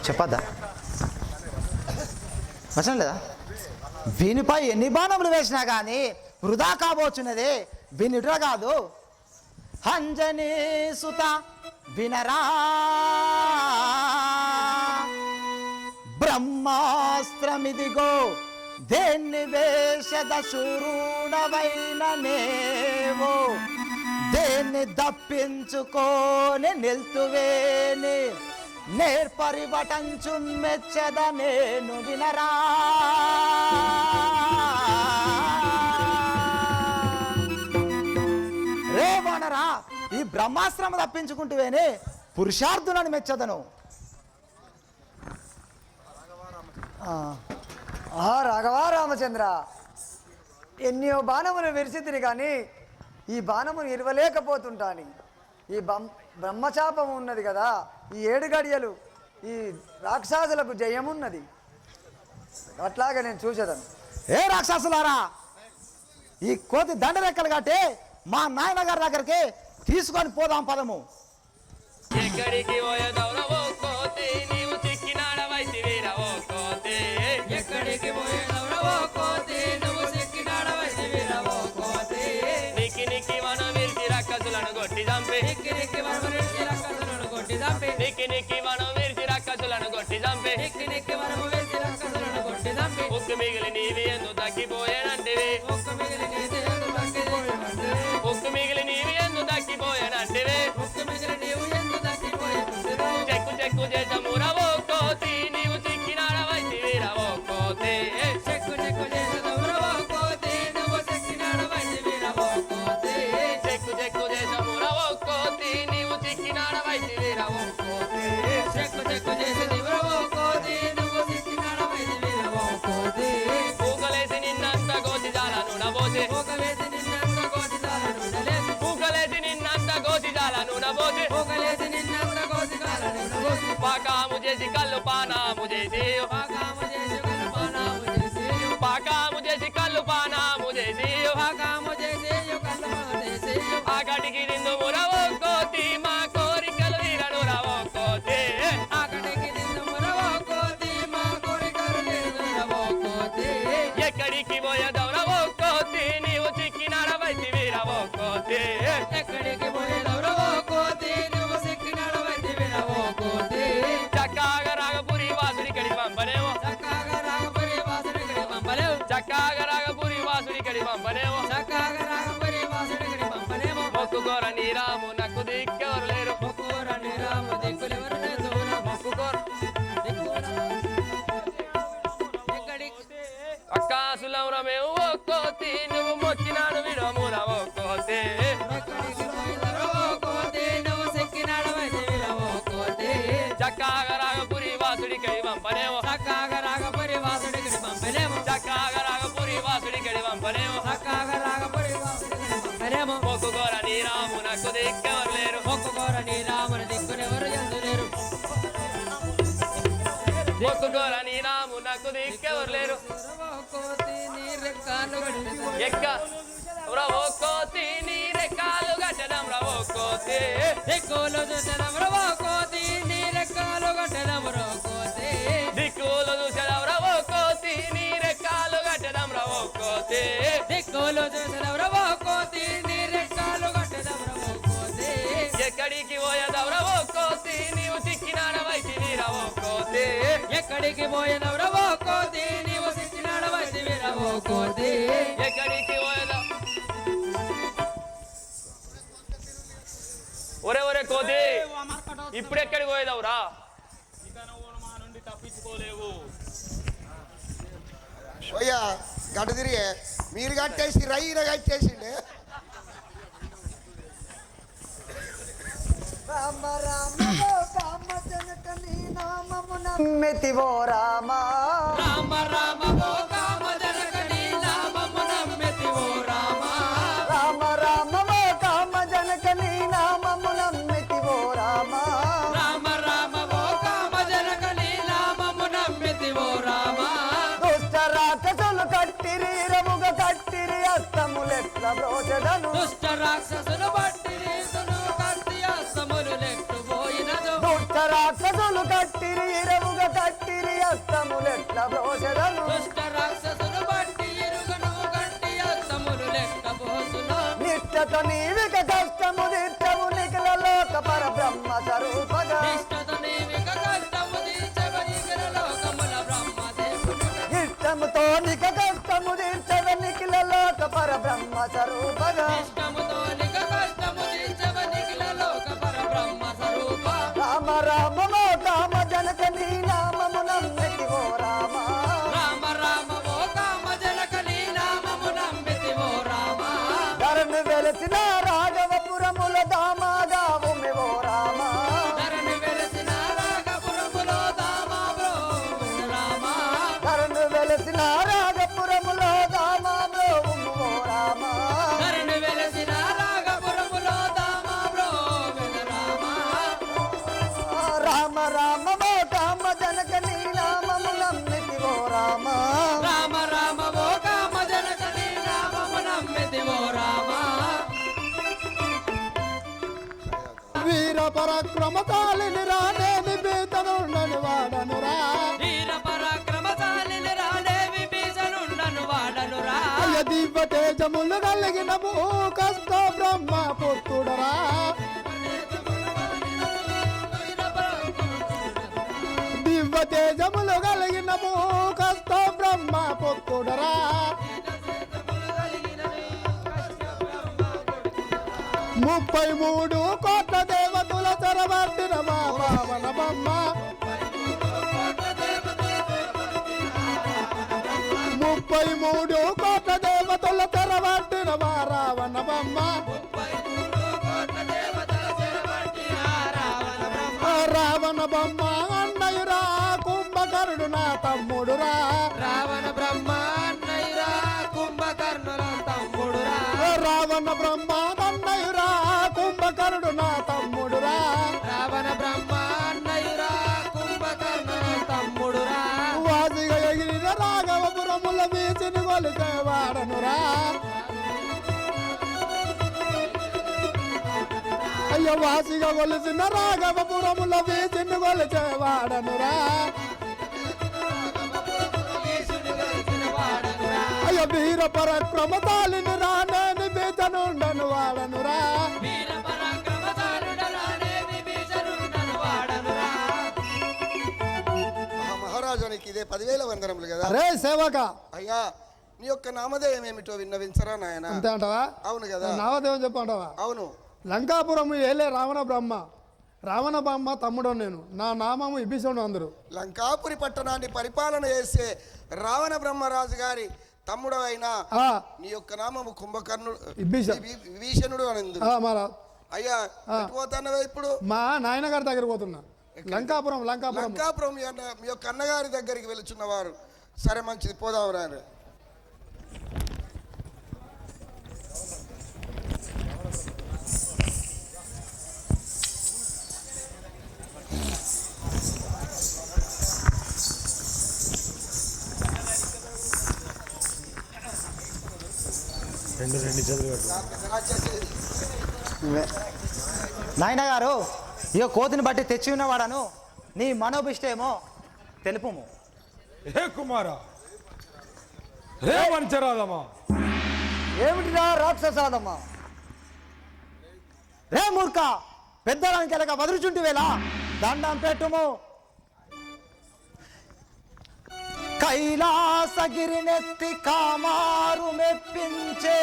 చెప్పద్దా వచనం లేదా? వీనిపై ఎన్ని బాణములు వేసినా కానీ వృధా కాబోచున్నది, వినుట కాదు. అంజనీ సుత వినరా, బ్రహ్మాస్త్రమిదిగో దేన్ని వేషద శూరుడవైన నేవో, దేన్ని దప్పించుకోని నిల్తువేని నేర్పరివటంచు మెచ్చద నేను వినరా. రే వానరా, ఈ బ్రహ్మాస్త్రము తప్పించుకుంటూవేనే పురుషార్థులను మెచ్చదను. రాఘవా రామచంద్ర, ఎన్నో బాణములు విరిసితిని కానీ ఈ బాణమును ఇరవలేకపోతుంటాని. ఈ బ్రహ్మచాపం ఉన్నది కదా, ఈ 7 గడియలు ఈ రాక్షసులకు జయమున్నది, అట్లాగే నేను చూసేదను. ఏ రాక్షసులారా, ఈ కోతి దండరెక్కలు కట్టి మా నాయనగారి దగ్గరికి తీసుకొని పోదాం పదము. ఎక్కడికి పోయేదవురా ఓ కోతి నీవు చిక్కినాడవైతివిరా ఓ కోతి ఎక్కడికి పోయేదవురా ఓ కోతి నువ్వు సిక్కినాడవైతివిరా ఓ కోతి నిక్కి నిక్కి మనం విరిచి రక్కసులను కొట్టి చంపి నిక్కి నిక్కి వరము విరిచి రక్కసులను కొట్టి చంపి నిక్కి నిక్కి మనం విరిచి రక్కసులను కొట్టి చంపి నిక్కి నిక్కి వరము విరిచి రక్కసులను కొట్టి చంపి ఉక్కు మిగిలి నీవి ఎందు తగ్గిపోయానంటివి ఒక్క మిగిలి నీతి ఎందు తగ్గిపోయేనంటివి ఉక్కు మిగిలి నీవి ఎందు తగ్గిపోయానంటివి ఒక్క మిగిలి నీవు ఎందు తగ్గిపోయేనంటివి చెక్కు చెక్కు చేసమురా ఓ కోతి నీవు చిక్కినాడవైతివిరా ఓ కోతి చెక్కు చెక్కు చేసేదవురా ఓ కోతి నువ్వు సిక్కినాడవైతివిరా ఓ కోతి చెక్కు చెక్కు చేసమురా ఓ కోతి నీవు చిక్కినాడవైతివిరా ఓ కోతి చెక్కు చెక్కు చేసేదివురా ఓ కోతి నువ్వు సిక్కినాడవైతివిరా ఓ కోతి పూకలేసి నిన్నంత గోచి జాల నూనబోసి పోగలేసి నిన్నంత కోతి జాలను ఉండలేసి పూకలేసి నిన్నంత గోచి జాల నూనబోసి పోగలేసి నిన్నంత కోతి జాలను ఉండబోసి పాకాము చేసి కళ్ళు పానాము చేసి పాకాము చేసి కల్పనాము చేసి పాకాము చేసి కళ్ళు పానాము చేసి పాకాము చేసి కల్పన చేసి ఆ గడికి నిన్ను మురవో కోతి మా కోరికలు తీరను రవో కోతి ఆకటికి నిన్ను మరవో కోతి మా కోరికలు తీరుదురవో కోతి ఎక్కడికి పోయేదవురవో కోతి నీవు చిక్కినాడవైతివి రవో కోతి ఎక్కడికి పోయేదవురవో కోతి నువ్వు సిక్కినాడవైతివిరవో కోతి చక్కాగా రాగపురి వాసుడి కడి పంపనేమో చక్కగా రాగపరి వాసుడికి పంపలేవు చక్కాగా రాగపురి వాసుడి కడి పంపనేమో చక్కగా రాగపరి వాసుడికి పంపలేము మొక్కుకోర నీ రాము నాకు దిక్కెవరు లేరు మొక్కురని రామ దిక్కులెవరు లేదురా మొక్కుకోర ఎక్కడికి అక్కాసులవుర మేము ఓ కోతి నువ్వు మొక్కినాడు విడమురా ఓ కోతి ఎక్కడికి పోయేదవురవో కోతి నువ్వు సిక్కినాడవైతివిరవో కోతి చక్కాగా రాగపురి వాసుడి కడి పంపనేమో చక్కగా రాగపరి వాసుడికి పంపలేము చక్కాగా రాగపురి వాసుడి కడి పంపనేమో చక్కగా రాగపరి వాసుడికి పంపలేము మొక్కుకోర నీ రాము నాకు దిక్కెవరు లేరు మొక్కుకోరని రాముని దిక్కునెవరు ఎందులేరు మొక్కుకోర నీ రాము నాకు దిక్కెవరు లేరు కోతి నీ రెక్కాలు గడిచి ఎక్క రవో కోతి నీ రెక్కాలు గట్టడం రవో కోతి దిక్కులు చూసడం రవో కోతి నీ రెక్కాలు గట్టడం రో కోతి దిక్కులు చూసడం రవో కోతి నీ రెక్కాలు గట్టడం రవో కోతి దిక్కులు చూసడం రవో కోతి నీ రెక్కాలు గట్టడం రవో కోతి ఎక్కడికి పోయేదవు రవో కోతి నీవు చిక్కినాడవైతివి రవో కోతి ఎక్కడికి పోయినవు రవో కోతి నీవు సిక్కినాడవైతివి రవో కోతి ఎక్కడికి పోయేదవు ఒరే ఒరే కోతి ఇప్పుడు ఎక్కడికి పోయేదవురా పోయా గడ్డ తిరిగే మీరు కట్టేసి రైన కట్టేసిండే రామ రామ రామ జనక నీ నామము నమ్మెతివో రామ రామ రామ ఓ కామ జనక నీ నామము నమ్మెతివో రామ రామ రామ కామ జనక నీ నామము నమ్మెతివో రామ రామ రామ ఓ కామ జనక నీ నామము నమ్మెతివో రామ దుష్ట రాక్షసులు కట్టిరి రముగ కట్టిరి అస్తములెట్ల బ్రోచదను దుష్ట రాక్షసులు బట్టి రీతును కత్తి అస్తములు లెట్టు పోయినదు దుష్ట రాక్షసులు కట్టిరి రముగ కట్టిరి అస్తములెట్ల బ్రోచదను దుష్ట రాక్షసులు బట్టి ఇరుగును కట్టి అస్తములు లెక్క పోసును నిష్టత నీవిక కష్టము తీర్చము నిఖిల లోక పరబ్రహ్మ స్వరూపగా నిష్టత నీవిక కష్టము తీర్చవనిగిన లోకముల బ్రహ్మ దేవుడు ఇష్టముతో నిక కష్టము తీర్చవ నిఖిల లోక పరబ్రహ్మ స్వరూపగా ఇష్టముతో నిక కష్టము తీర్చవనిగిన లోక పరబ్రహ్మ స్వరూప రామ రామ కామ జనక నీ నామము నమ్మెతివో రామ రామ రామ ఓ కామ జనక నీ నామము నమ్మితివో రామ ధరణి వెలసిన రాఘవపురముల దామాగావుమివో రామ ధరణి వెలసిన రాగపురములో దామా బ్రోవున రామ ధరణి వెలసిన రాఘపురములో దామాబ్రోవుమివో రామ ధరణి వెలసిన రాగపురములో దామా బ్రోవున రామ రామ రామ కామ జనక నీ నామము నమ్మితివో రామ రామ రామ ఓ కామ జనక నీ నామము నమ్మితివో రామ పరాక్రమశాలిని రానేని బీతనుండని వాడనురా వీర పరాక్రమశాలిని రానే విభీషణుండను వాడనురా అయ్య దివ్య తేజములు కలిగిన కష్ట బ్రహ్మ పుత్రుడరా దివ్య తేజములు కలిగిన కష్ట బ్రహ్మ పుత్రుడరా 33 కోట్ల దేవతల చెరబట్టిన మా రావణ బొమ్మ 33 కోట్ల దేవతల చెరబట్టిన మా రావణ బొమ్మ రావణ బొమ్మ అన్నయ్యరా కుంభకర్ణుడు నా తమ్ముడురా రావణ బ్రహ్మ అన్నయ్యరా కుంభకర్ణుల తమ్ముడురా రావణ బ్రహ్మ అన్నయ్యరా కుంభకర్ణుడు నా తమ్ముడురా రావణ బ్రహ్మ అన్నయ్యరా కుంభకర్ణుల తమ్ముడురా వాసిగా ఎగిరిన రాఘవపురముల వీచిని కొలికే వాడనురా అయ్య వాసిగా కొలిసిన రాఘవపురముల వీచిని కొలికే వాడనురా అయ్య వీర పరాక్రమశాలిని రానేని బీతనుండను వాడనురా వీర పరాక్రమశాలుడు రానే విభీషణుండను వాడనురా మహారాజానికి ఇదే 10,000 వందనములు కదా. అరే సేవక అయ్యా నీ యొక్క నామధేయం ఏమిటో విన్నవించరా నాయన. అంతే అంటావా? అవును కదా. నామదేవం చెప్పంటావా? అవును. లంకాపురం ఏలే రావణ బ్రహ్మ రావణ బ్రహ్మ తమ్ముడు నేను, నా నామము విభీషణుడు అందరు. లంకాపురి పట్టణాన్ని పరిపాలన చేసే రావణ బ్రహ్మరాజు గారి తమ్ముడు అయినా నీ యొక్క నామము కుంభకర్ణుడు విభీషణుడు అని. అయ్యా పోతానవా ఇప్పుడు? మా నాయన గారి దగ్గర పోతున్నా. లంకాపురం లంకాపురం మీ యొక్క అన్నగారి దగ్గరికి వెళుచున్నవారు. సరే మంచిది, పోదాం రాను. నాయన గారు ఇక కోతిని బట్టి తెచ్చి ఉన్నవాడను, నీ మనోభిష్టేమో తెలుపుము. హే కుమారా, హే వంచరాదమ్మా, ఏమిటిరా రాక్షసాదమ్మా? రే మూర్ఖ, పెద్దలానికి ఎలాగ వదులుచుంటివేలా? దండం పెట్టుము. కైలాసగిరినెత్తి కామారు మెప్పించే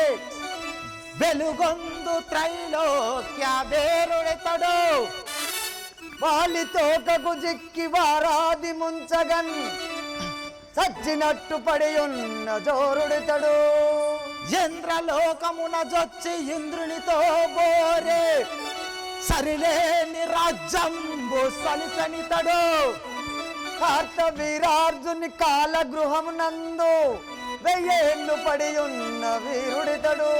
వెలుగొందు త్రైలోక్య బేరుడెతడు వాలి తోటకు జిక్కి వారాది ముంచగన్ చచ్చినట్టు పడి ఉన్న జోరుడితడు ఇంద్రలోకమున జొచ్చి ఇంద్రునితో బోరే సరిలేని రాజ్యంబు సలిసనితడు కార్త వీరార్జుని కాలగృహమునందు 1000 ఏళ్ళు పడి ఉన్న వీరుడితడు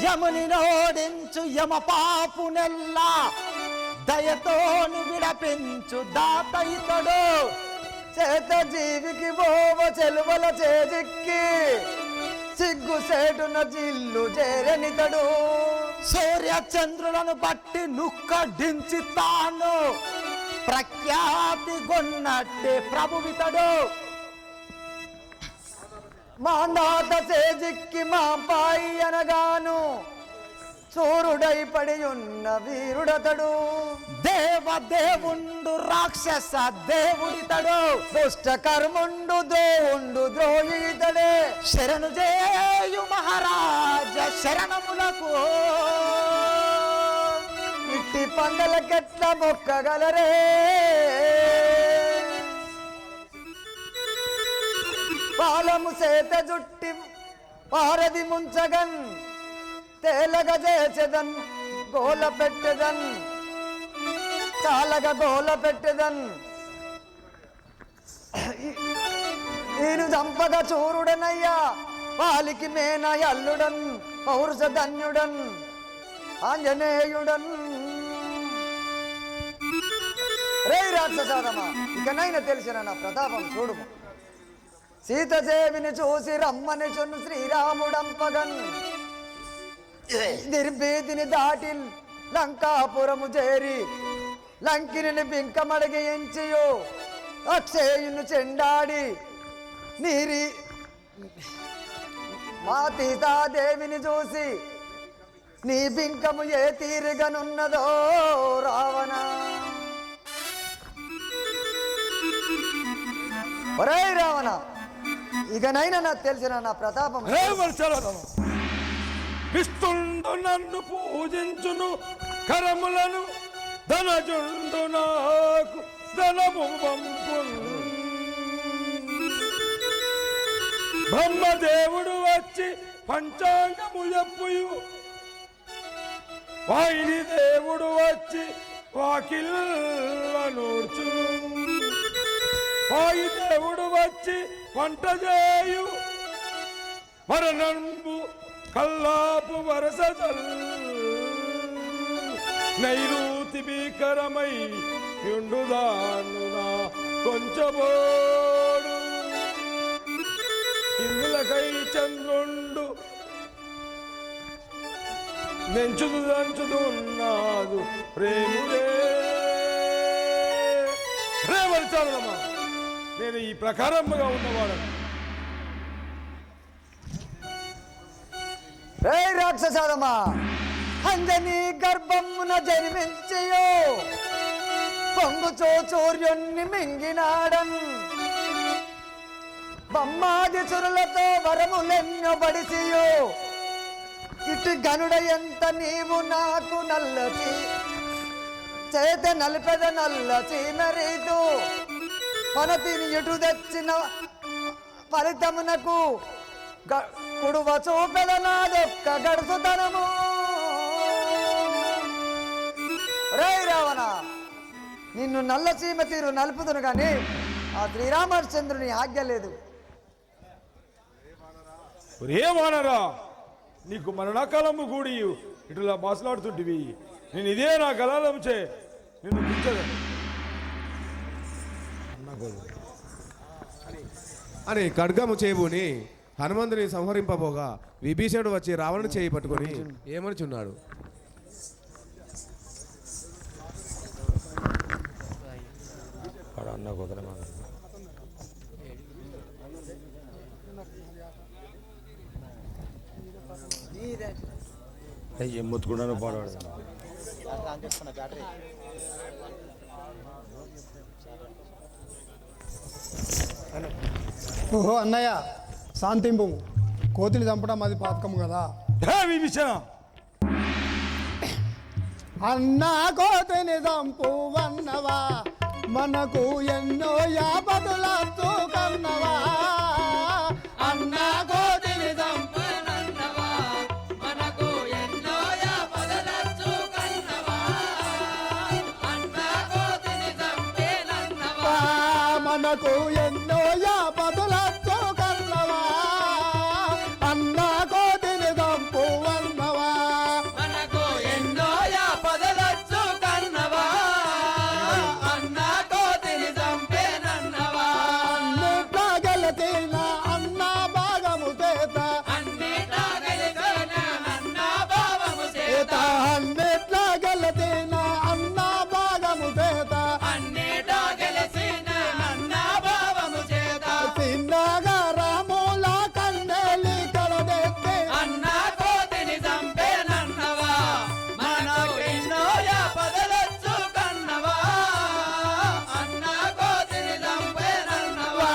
యముని నోడించు యమ పాపునెల్లా దయతోను విడపించు దాత ఇతడు చేత జీవికి బోవ చెలువల చేజిక్కి సిగ్గు సేటున జిల్లు చేరనితడు సూర్య చంద్రులను బట్టి నుక్కడించి తాను ప్రఖ్యాతి గొన్నట్టే ప్రభువితడు మాందాత చేజిక్కి మాపాయి అనగాను చూరుడై పడి ఉన్న వీరుడతడు దేవదేవుండు రాక్షస దేవుడితడు దుష్ట కర్ముండు దోవుండు ద్రోహితడే శరణు చేయు మహారాజ శరణములకు ఇట్టి పందలకెట్ల మొక్కగలరే పాలము సేత జుట్టి పారది ముంచగన్ తేలగ చేచెదన్ గోల పెట్టెదన్ చాలగా గోల పెట్టెదన్ నేను చంపగ చూరుడనయ్యా వాలికి మేన అల్లుడన్ పౌరుష ధన్యుడన్ ఆంజనేయుడన్ రే రాక్షసాదమా ఇకనైనా తెలిసిన నా ప్రతాపం చూడుము సీతదేవిని చూసి రమ్మని చున్ను శ్రీరాముడంపగన్ నిర్భీతిని దాటి లంకాపురము చేరి లంకిని బింకమడిగి ఎంచియు అక్షయును చెండాడి నీరి మా సీతాదేవిని చూసి నీ బింకము ఏ తీరుగనున్నదో రావణ. ఒరే రావణ, ఇకనైనా నాకు తెలిసిన నా ప్రతాపం. విష్ణుండు నన్ను పూజించును కరములను ధనజుండు నాకు ధనము పంపును. బ్రహ్మదేవుడు వచ్చి పంచాంగము చెప్పుయు వాయిని దేవుడు వచ్చి వాకిల్ల నూర్చును. వాయి దేవుడు వచ్చి వంట చేయు వరనంబు కల్లాపు వరస నైరుతి భీకరమై యుండుదానునా కొంచెబోడు. ఇందులకై చంద్రుండు నెంచుదు దంచుతున్నాదు ప్రేముడే. రేవరిచాలమ్మా, నేను ఈ ప్రకారముగా ఉన్నవాడు. రే రాక్షసాదమా, అంజని గర్భమున జన్మించయో పొంగుచో చౌర్యుణ్ణి మింగినాడన్. బొమ్మాది చురులతో వరములెన్నో బడిసియో ఇటు గనుడ ఎంత నీవు నాకు నల్లచి చేత నలిపెద నల్లచి మరీదు పనతిని ఎటు తెచ్చిన ఫలితమునకు కుడువ చూపెద నాదొక్క గడుసుతనము. రే రావణ, నిన్ను నల్ల చీమ తీరు నలుపుతును కానీ ఆ శ్రీరామచంద్రుని ఆజ్ఞ లేదు. ఏమనరా, నీకు మరణకాలము కూడి ఇటులా మాట్లాడుతుంటివి. నేను ఇదే నా గలాలముచే నిన్ను పిచ్చదు అని ఖడ్గము చేబుని హనుమంతుని సంహరింపబోగా విభీషణుడు వచ్చి రావణుని చేయి పట్టుకొని ఏమనుచున్నాడు. ఎమ్ముతుకున్నాను పాడవాడు. ఓహో అన్నయ్య, శాంతింపు. కోతిని చంపడం అది పాతకం కదా. అన్నా కోతిని చంపు వన్నవా, మనకు ఎన్నో యాపదులతో కన్నవా. అన్నా కోతిని చంపు మనకు ఎన్నో యాపదలచ్చు కన్నవా. అన్నా కోతిని చంపేనన్నవా, మనకు ఎన్నో యాపదులతో కన్నవా. అన్నా కోతిని చంపు వన్నవా, మనకు ఎన్నో యాపదలచ్చు కన్నవా. అన్నా కోతిని చంపేనన్నవా, అన్నిట్లా గెలిచిన అన్నా భాగము చేత. అన్నిటా గెలిచిన అన్నా భావము చేత. అన్నిట్లా గెలిచిన అన్నా భాగము చేత. అన్నిటా గెలిచిన అన్నా భావము చేత. చిన్నగా రాముల కన్నెలి కలదెత్తి. అన్నా కోతిని చంపేనన్నవా, మనకు ఎన్నో యాపదలచ్చు కన్నవా. అన్నా కోతిని చంపేనన్నవా,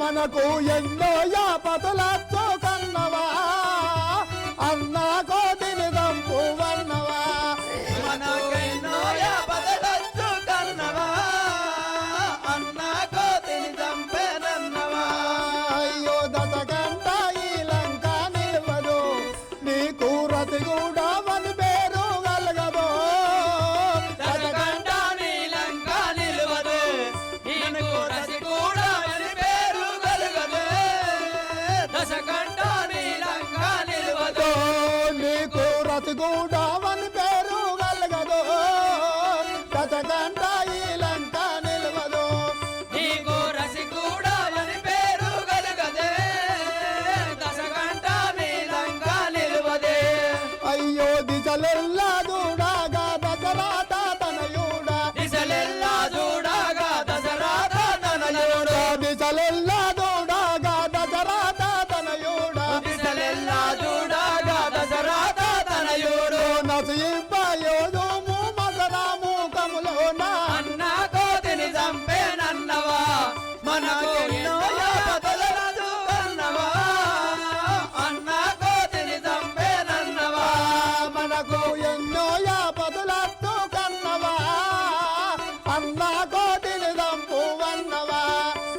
మనకు ఎన్నో యాపతులతో కన్నవా. అన్నా కోతిని చంపు వన్నవా, మనకు ఎన్నో యాపదలచ్చు కన్నవా. అన్నా కోతిని చంపేనన్నవా, అయ్యో దశకంట ఈ లంక నిలవదు, నీకు రతి కూడా వని పేరు కలగదు. దశకంఠ నీలంక నిలువదు, నీకు రసి కూడా అని పేరు కలుగదు. ఎన్నో యాపదులతో కన్నవా అన్న కోతిని చంపువన్నవా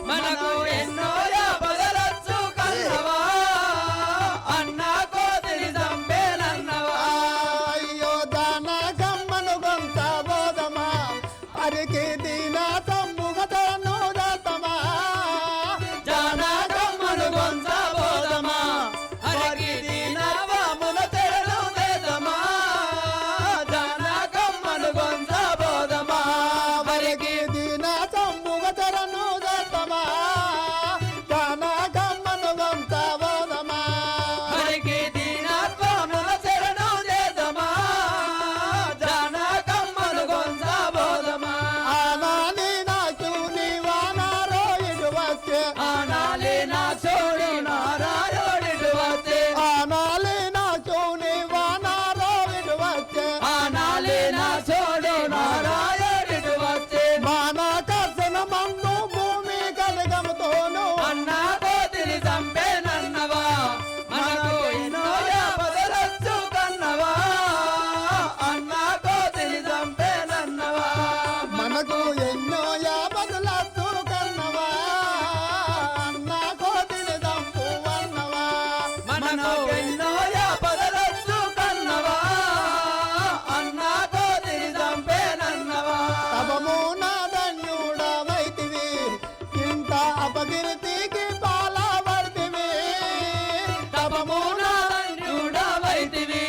మనకు ఎన్నో యాపదలొచ్చు కన్నవా అన్న కోతిని చంపేనన్నవా అయ్యో దాన కమ్మను కొంత బోధమా అరికి దీన తమ్ముగతను దత్తమా జానకమ్మను గొంచబోదమా అరికి దీనవమున తెరలు వేదమా జానకమ్మను గొంచబోదమా అరికి దీన తమ్ముగతను దత్తమా దాన కమ్మను కొంత బోధమా అరికి దీనత్వమున శరణు చేదమా జానకమ్మను గొంచబోదమా ఆనాలి నాకు నీవానారో ఇటు వచ్చే ఆనాలి నా చోడి నారాయణుడు వచ్చే ఆనాలి నాకు నీవానారో ఇటు వచ్చే ఆనాలి నా చోడి నారాయణుడు వచ్చే మాన కర్శన మన్ను భూమి కలగముతోను అన్న కోతిని చంపేనన్నవా మనకు ఎన్నో యాపదలొచ్చు కన్నవా అన్న కోతిని చంపేనన్నవా మనకు ఎన్నో యాపదులతో కన్నవా అన్న కోతిని దంపువన్నవా మనకు ఎన్నో యాపదలొచ్చు కన్నవా అన్న కోతిని చంపేనన్నవా తపము నాదన్యుడవైతివి ఇంత అపకీర్తికి పాలవర్తివి తపము నారణ్యుడవైతివి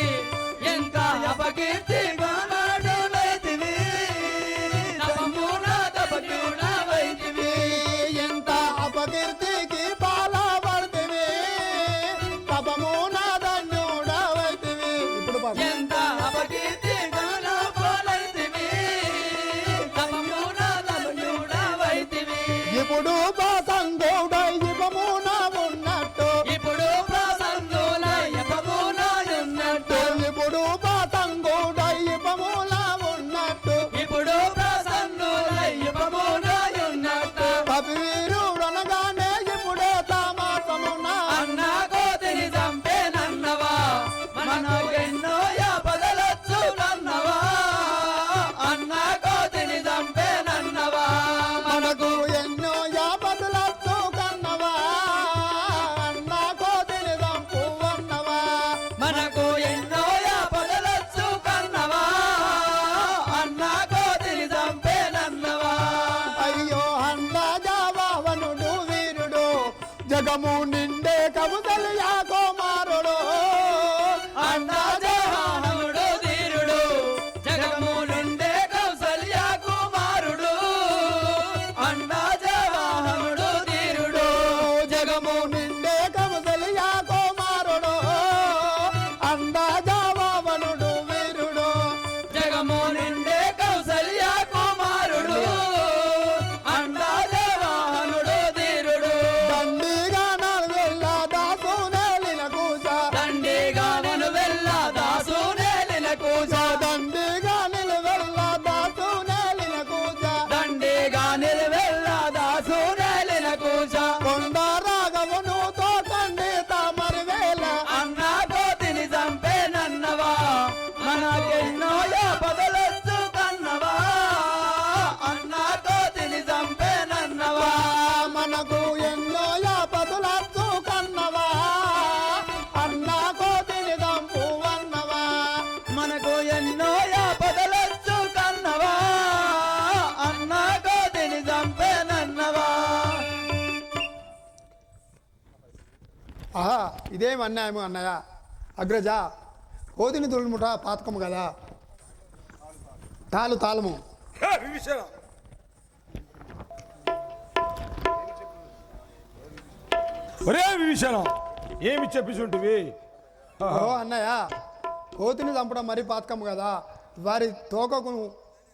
ఎంత అపకీర్తిగా నాడులైతివి తపము నాదపకీర్తివైతివి ఎంత అపకీర్తికి పాలవర్తివి తపము నాదన్యుడవైతివి ఇప్పుడు పాడు. ఎంత అపకీర్తిగా నాపోలైతివి తపము నాదపకీర్తివైతివి ఇప్పుడు పాసంగోడ ఇపమున ఉన్నట్టు ఇప్పుడు ప్రసన్నుల యపమునాయున్నట్టు ఇప్పుడు పాసంగోడ ఇపమున ఉన్నట్టు ఇప్పుడు ప్రసన్నుల యపమునాయున్నట్టు కపివీరుడనగానే ఇప్పుడే తామాసమున అన్న కోతిని చంపేనన్నవా మనకు ఎన్నో యాపదలొచ్చు కన్నవా అన్న కోతిని చంపేనన్నవా మనకు ఎన్నో యాపదులతో కన్నవా అన్న కోతిని దంపువన్నవా మనకు ఎన్నో యాపదలొచ్చు కన్నవా అన్న కోతిని చంపేనన్నవా అయ్యో అన్న జావనుడు వీరుడు జగము నిండే కబుదలియా కుమారుడు అన్న జవాహనుడు ధీరుడు జగము నుండే కౌసల్య కుమారుడు అన్న జవాహనుడు ధీరుడు జగము నిండే కబుదలియా కుమారుడు అంద జావనుడు వీరుడు జగము నిండే కౌసల్య కుమారుడు అన్న జవాహనుడు ధీరుడు దండిగా నల్వెల్ల దాసునేలిన కూస దండిగా వను వెళ్ళ దాసు నేలిన కూస దండిగా నిలువెల్ల దాసునేలిన కూస దండిగా నిలవెల్ల దాసు నేలిన కూస కొండ రాగవను తోకండి తామరి వేల అన్న కోతిని చంపేనన్నవా మనకెన్నో యాపదలొచ్చు కన్నవా అన్న కోతిని చంపేనన్నవా మనకు ఎన్నో యాపదులతో కన్నవా అన్న కోతిని దంపువన్నవా మనకు ఎన్నో యాపదలొచ్చు కన్నవా అన్న కోతిని చంపేనన్నవా ఆహా ఇదేం అన్యాయము అన్నయ్య అగ్రజ కోతిని తులుముట పాతకము కదా తాళము విభీషణ ఒరే విభీషణ ఏమి చెప్పించుంటివి ఓ అన్నయ్య కోతిని చంపడం మరీ పాతకము కదా వారి తోకకు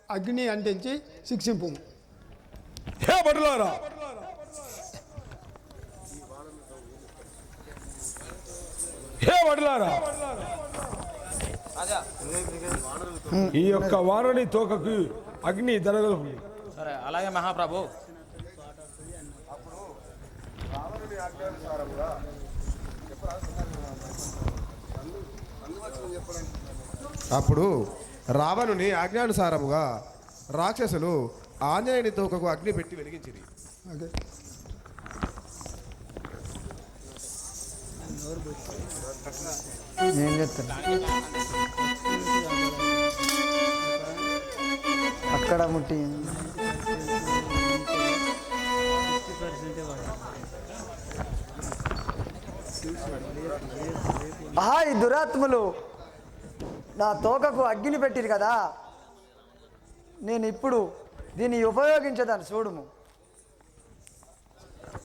అగ్ని అంటించి శిక్షింపు హే బడులారా హే వడలారా ఈ యొక్క వానని తోకకు అగ్ని దరగలు సరే అలాగే మహాప్రభు. అప్పుడు రావణుని ఆజ్ఞానుసారముగా రాక్షసులు ఆంజనేయుని తోకకు అగ్ని పెట్టి వెలిగించిరి. ఓకే. నేను చెప్తాను. అక్కడ ముట్టి ఆహా, ఈ దురాత్ములు నా తోకకు అగ్గిని పెట్టిరు కదా, నేను ఇప్పుడు దీన్ని ఉపయోగించేదాన్ని చూడుము.